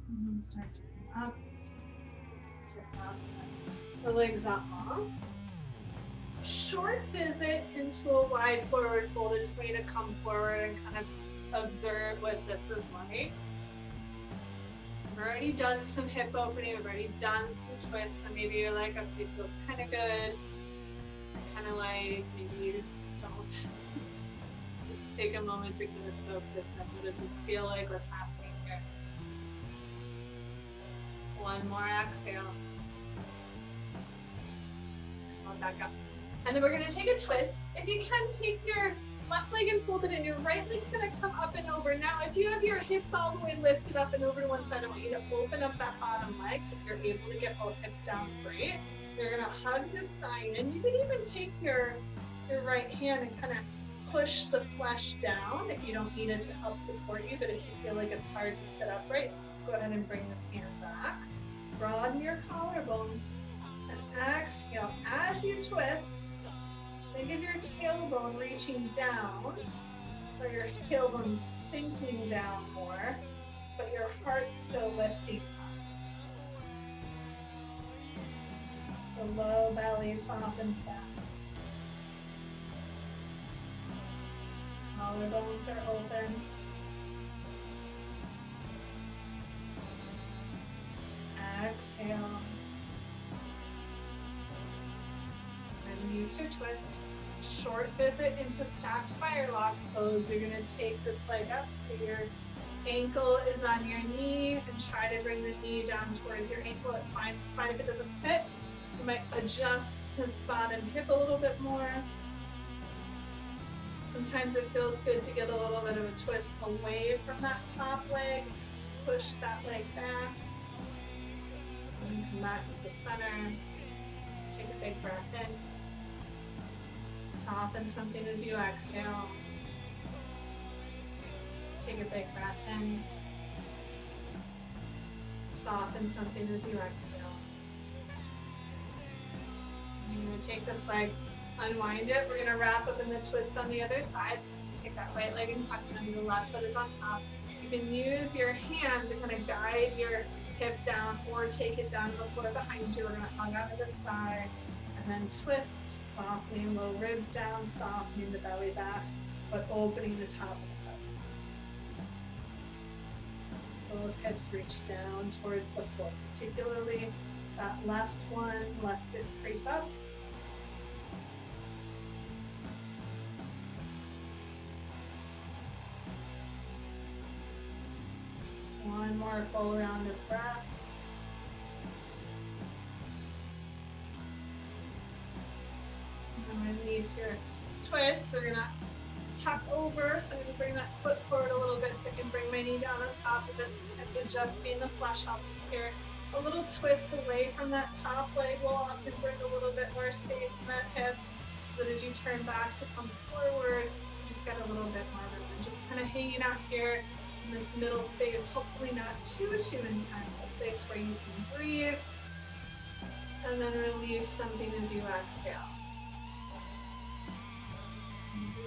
[SPEAKER 1] And then start to come up. Sit down, the legs up long. Short visit into a wide forward fold. I just want you to come forward and kind of observe what this is like. I've already done some hip opening. I've already done some twists. So maybe you're like, okay, it feels kind of good. Kind of like, maybe you don't. Just take a moment to kind of soak this in. What does this feel like? What's happening here? One more exhale. Come on back up. And then we're going to take a twist. If you can, take your left leg and fold it in. Your right leg's going to come up and over. Now, if you have your hips all the way lifted up and over to one side, I want you to open up that bottom leg. If you're able to get both hips down, great. You're going to hug this thigh in. You can even take your right hand and kind of push the flesh down if you don't need it to help support you. But if you feel like it's hard to sit upright, go ahead and bring this hand back. Broaden your collarbones and exhale. As you twist, think of your tailbone reaching down, or your tailbone sinking down more. but your heart's still lifting up. The low belly softens back. Collarbones are open. Exhale. Release your twist. Short visit into stacked firelocks pose. You're going to take this leg up so your ankle is on your knee and try to bring the knee down towards your ankle. It's fine if it doesn't fit. You might adjust his spot and hip a little bit more. Sometimes it feels good to get a little bit of a twist away from that top leg. Push that leg back. And come back to the center. Just take a big breath in. Soften something as you exhale. Take a big breath in. Soften something as you exhale. You're going to take this leg, unwind it. We're going to wrap up in the twist on the other side. So take that right leg and tuck it under, the left foot is on top. You can use your hand to kind of guide your hip down or take it down to the floor behind you. We're going to hug onto the side and then twist, softening low ribs down, softening the belly back, but opening the top of the head. Both hips reach down towards the floor, particularly that left one, left it creep up. One more full round of breath. And release your twist. We're gonna tuck over, so I'm gonna bring that foot forward a little bit so I can bring my knee down on top of it. Sometimes adjusting the flesh helps here. A little twist away from that top leg will often bring a little bit more space in that hip, so that as you turn back to come forward, you just get a little bit more room. And just kind of hanging out here in this middle space, hopefully not too intense, a place where you can breathe, and then release something as you exhale.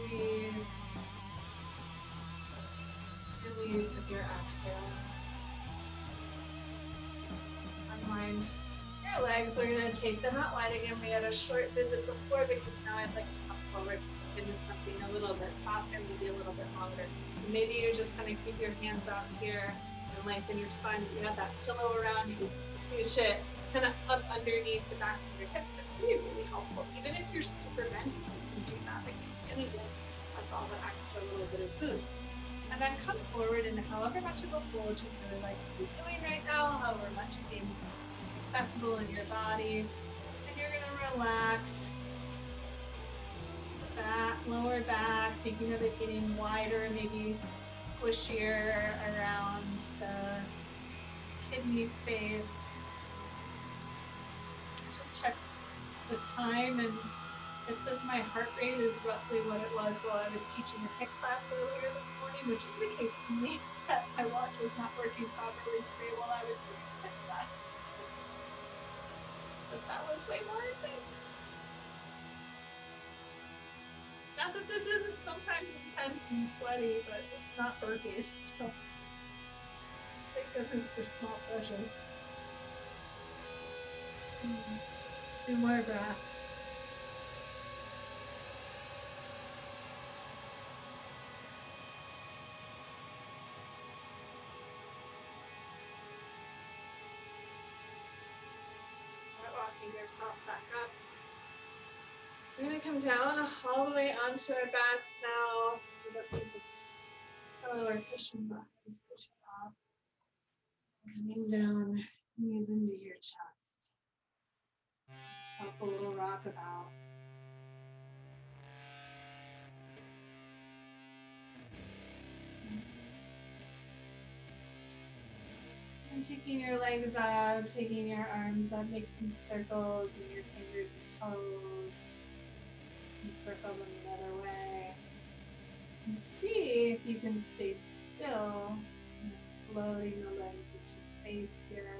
[SPEAKER 1] Breathe. Release with your exhale. Unwind your legs. We're going to take them out wide again. We had a short visit before, because now I'd like to come forward into something a little bit softer, maybe a little bit longer. Maybe you just kind of keep your hands out here and lengthen your spine. If you have that pillow around, you can scooch it kind of up underneath the backs of your hips. That's really helpful. Even if you're super bendy, you can do that against anything. That's all the extra little bit of boost. And then come forward into however much of a fold you really like to be doing right now, however much seems acceptable in your body. And you're going to relax the back, lower back, thinking of it getting wider, maybe squishier around the kidney space. Just check the time, and it says my heart rate is roughly what it was while I was teaching a HIIT class earlier this morning, which indicates to me that my watch was not working properly today while I was doing a HIIT class. Because that was way more intense. Not that this isn't sometimes intense and sweaty, but it's not burpees, so thank goodness for small pleasures. 2 more breaths. Start walking yourself back up. We're going to come down all the way onto our backs now. We're this lower cushion back and squish it off. Coming down, knees into your chest. Yourself a little rockabout. And taking your legs up, taking your arms up, make some circles in your fingers and toes. And circle them the other way. And see if you can stay still, just kind of floating the legs into space here.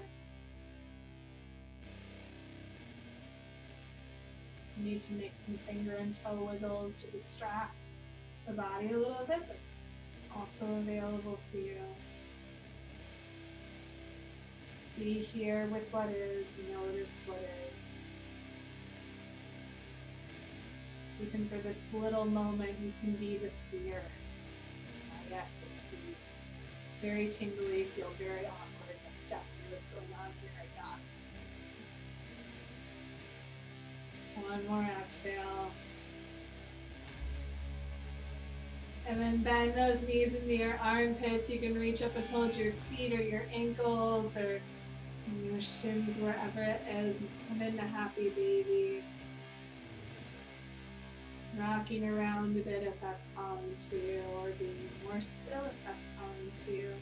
[SPEAKER 1] You need to make some finger and toe wiggles to distract the body a little bit. That's also available to you. Be here with what is, notice what is. Even for this little moment, you can be the seer. Yes, the seer. Very tingly, feel very awkward. That's definitely what's going on here. I got it. One more exhale. And then bend those knees into your armpits. You can reach up and hold your feet or your ankles or your shins, wherever it is. Come into happy baby. Rocking around a bit if that's calling to you, or being more still if that's calling to you.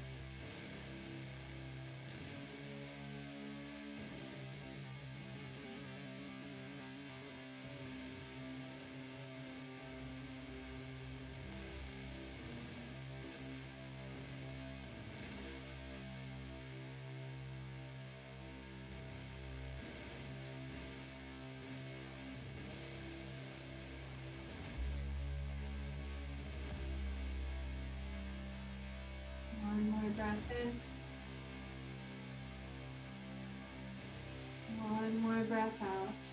[SPEAKER 1] One more breath in. One more breath out.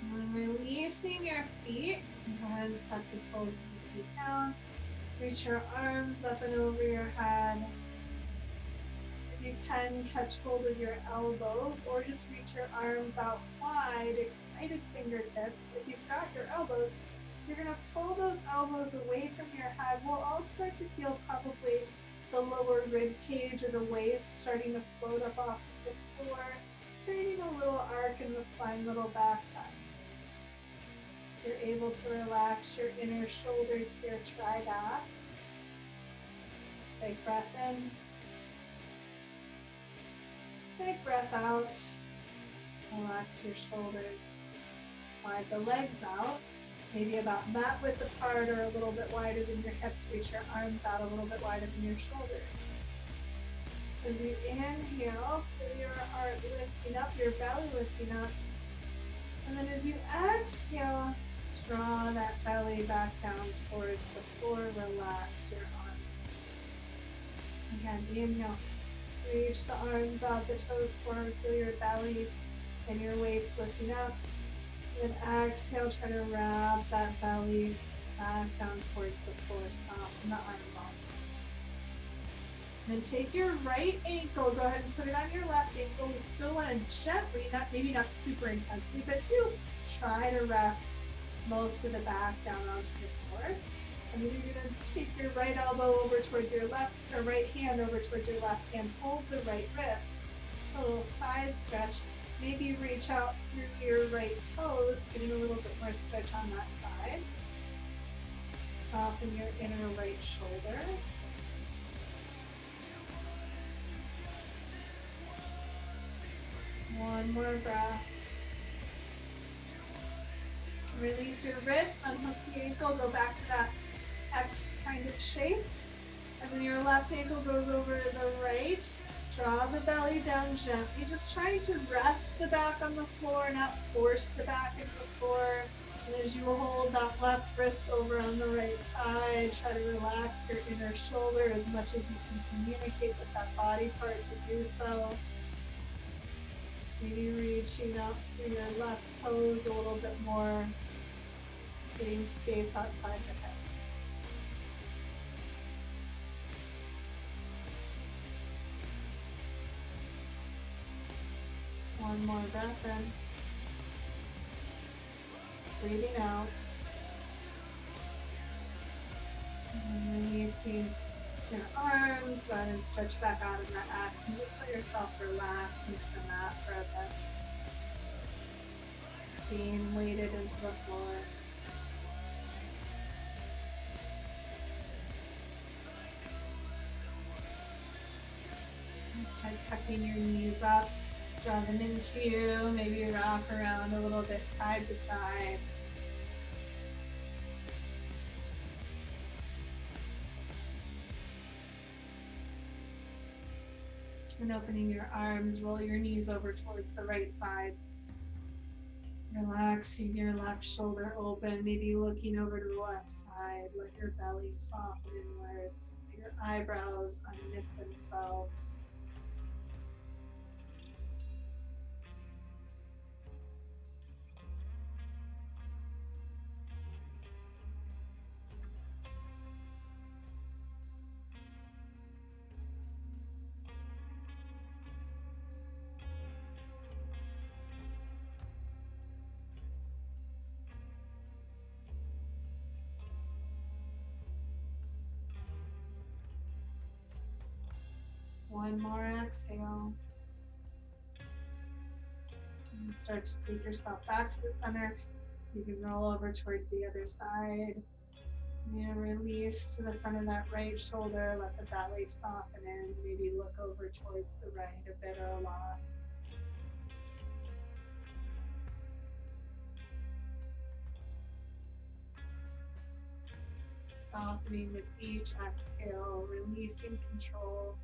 [SPEAKER 1] And releasing your feet, go ahead and set the soles of your feet down. Reach your arms up and over your head. If you can, catch hold of your elbows or just reach your arms out wide, excited fingertips. If you've got your elbows, you're going to pull those elbows away from your head. We'll all start to feel probably the lower rib cage or the waist starting to float up off the floor, creating a little arc in the spine, little back bend. You're able to relax your inner shoulders here. Try that. Big breath in. Big breath out. Relax your shoulders. Slide the legs out. Maybe about that width apart or a little bit wider than your hips. Reach your arms out a little bit wider than your shoulders. As you inhale, feel your heart lifting up, your belly lifting up. And then as you exhale, draw that belly back down towards the floor. Relax your arms. Again, inhale. Reach the arms out, the toes forward. Feel your belly and your waist lifting up. And then exhale, try to wrap that belly back down towards the floor. Soften the arm bones. Then take your right ankle, go ahead and put it on your left ankle. We still want to gently, maybe not super intensely, but do try to rest most of the back down onto the floor. And then you're going to take your right elbow over towards your left, or right hand over towards your left hand. Hold the right wrist. A little side stretch. Maybe reach out through your right toes, getting a little bit more stretch on that side. Soften your inner right shoulder. One more breath. Release your wrist, unhook the ankle, go back to that X kind of shape. And then your left ankle goes over the right. Draw the belly down gently, just trying to rest the back on the floor, not force the back into the floor. And as you hold that left wrist over on the right side, try to relax your inner shoulder as much as you can communicate with that body part to do so. Maybe reaching out through your left toes a little bit more, getting space outside the hip. One more breath in. Breathing out. And releasing your arms. Go ahead and stretch back out in that X and just let yourself relax into the mat for a bit. Being weighted into the floor. And start tucking your knees up. Draw them into you, maybe rock around a little bit side to side. And opening your arms, roll your knees over towards the right side. Relaxing your left shoulder open, maybe looking over to the left side. Let your belly soften inwards. Let your eyebrows unknit themselves. One more exhale. And start to take yourself back to the center so you can roll over towards the other side. And release to the front of that right shoulder. Let the belly soften in. Maybe look over towards the right a bit or a lot. Softening with each exhale, releasing control.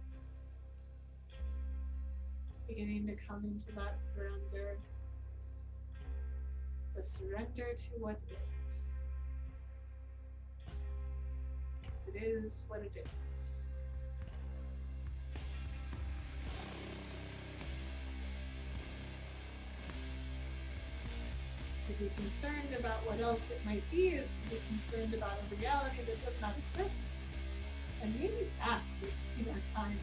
[SPEAKER 1] Beginning to come into that surrender. The surrender to what is. Because it is what it is. To be concerned about what else it might be is to be concerned about a reality that does not exist. And maybe that's wasting our time.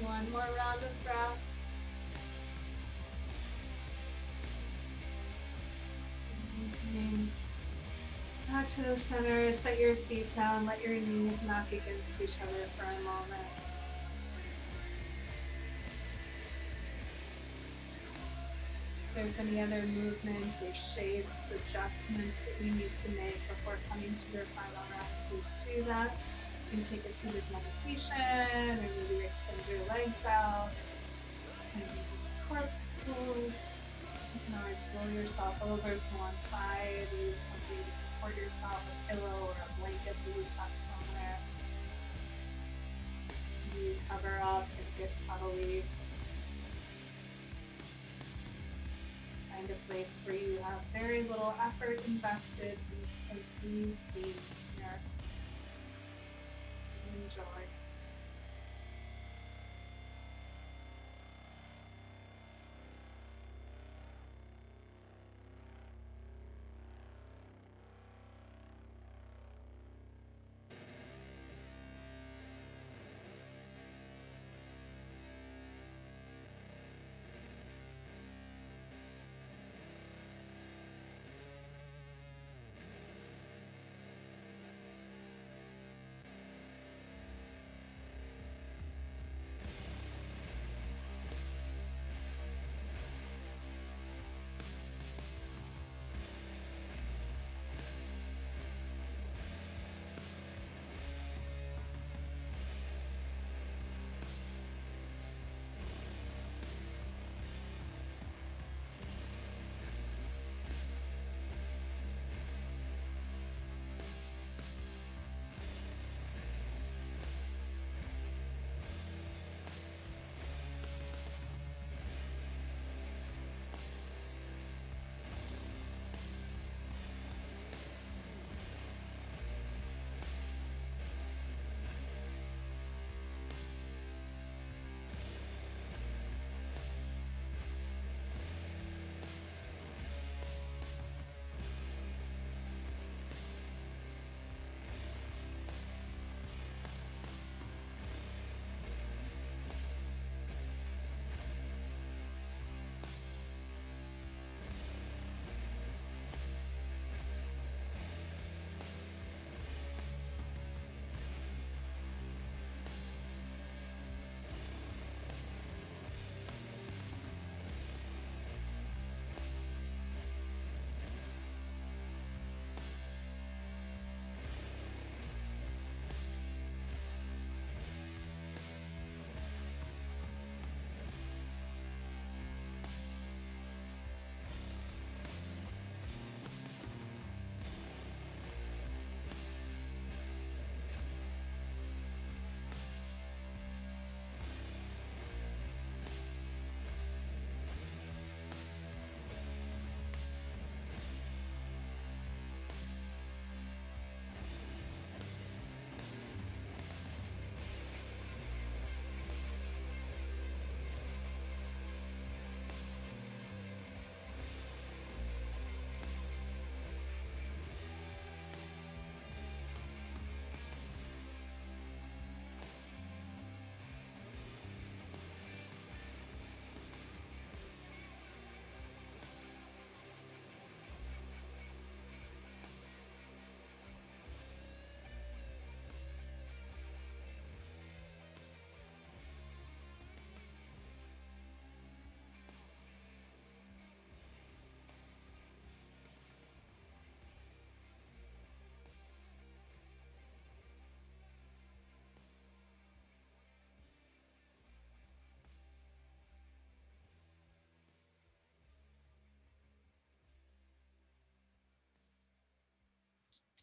[SPEAKER 1] One more round of breath. Back to the center, set your feet down, let your knees knock against each other for a moment. If there's any other movements or shapes, adjustments that you need to make before coming to your final rest, please do that. You can take a seated meditation, or maybe extend your legs out, and use corkscrews. You can always roll yourself over to one side, use something to support yourself, a pillow or a blanket that you tuck somewhere. You cover up and get cuddly. Find a place where you have very little effort invested and simply being here. Enjoy.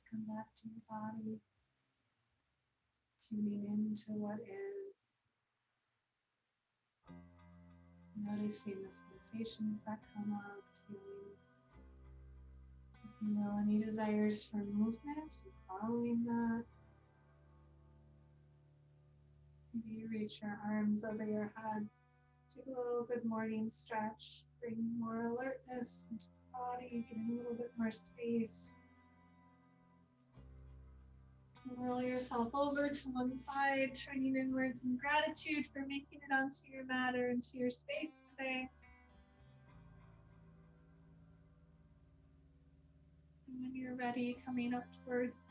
[SPEAKER 1] Come back to your body, tuning into what is. Noticing the sensations that come up, feeling, if you will, any desires for movement, and following that. Maybe you reach your arms over your head, do a little good morning stretch, bring more alertness into the body, getting a little bit more space. Roll yourself over to one side, turning inwards in gratitude for making it onto your mat or into your space today. And when you're ready, coming up towards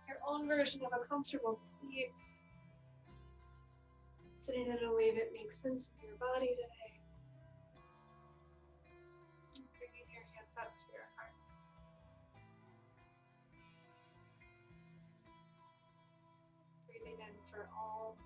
[SPEAKER 1] your own version of a comfortable seat, sitting in a way that makes sense in your body today. And bringing your hands up to your heart. Breathing in for all.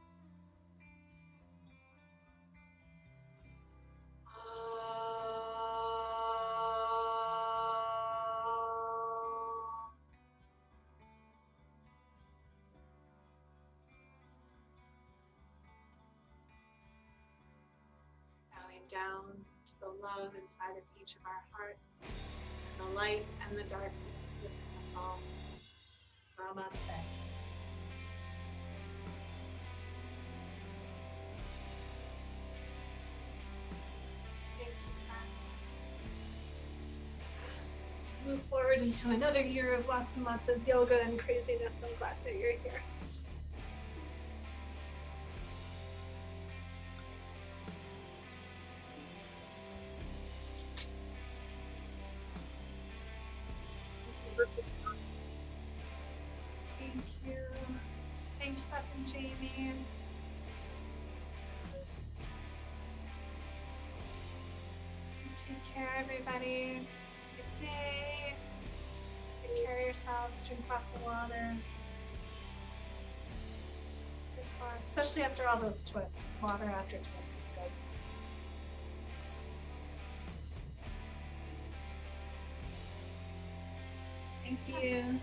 [SPEAKER 1] Bowing down to the love inside of each of our hearts, and the light and the darkness within us all. Namaste. Thank you, friends. Let's move forward into another year of lots and lots of yoga and craziness. I'm glad that you're here. Thank you. Thanks, Beth and Jamie. Take care, everybody. Good day. Take care of yourselves. Drink lots of water. It's good for us, especially after all those twists. Water after twists is good. Thank you.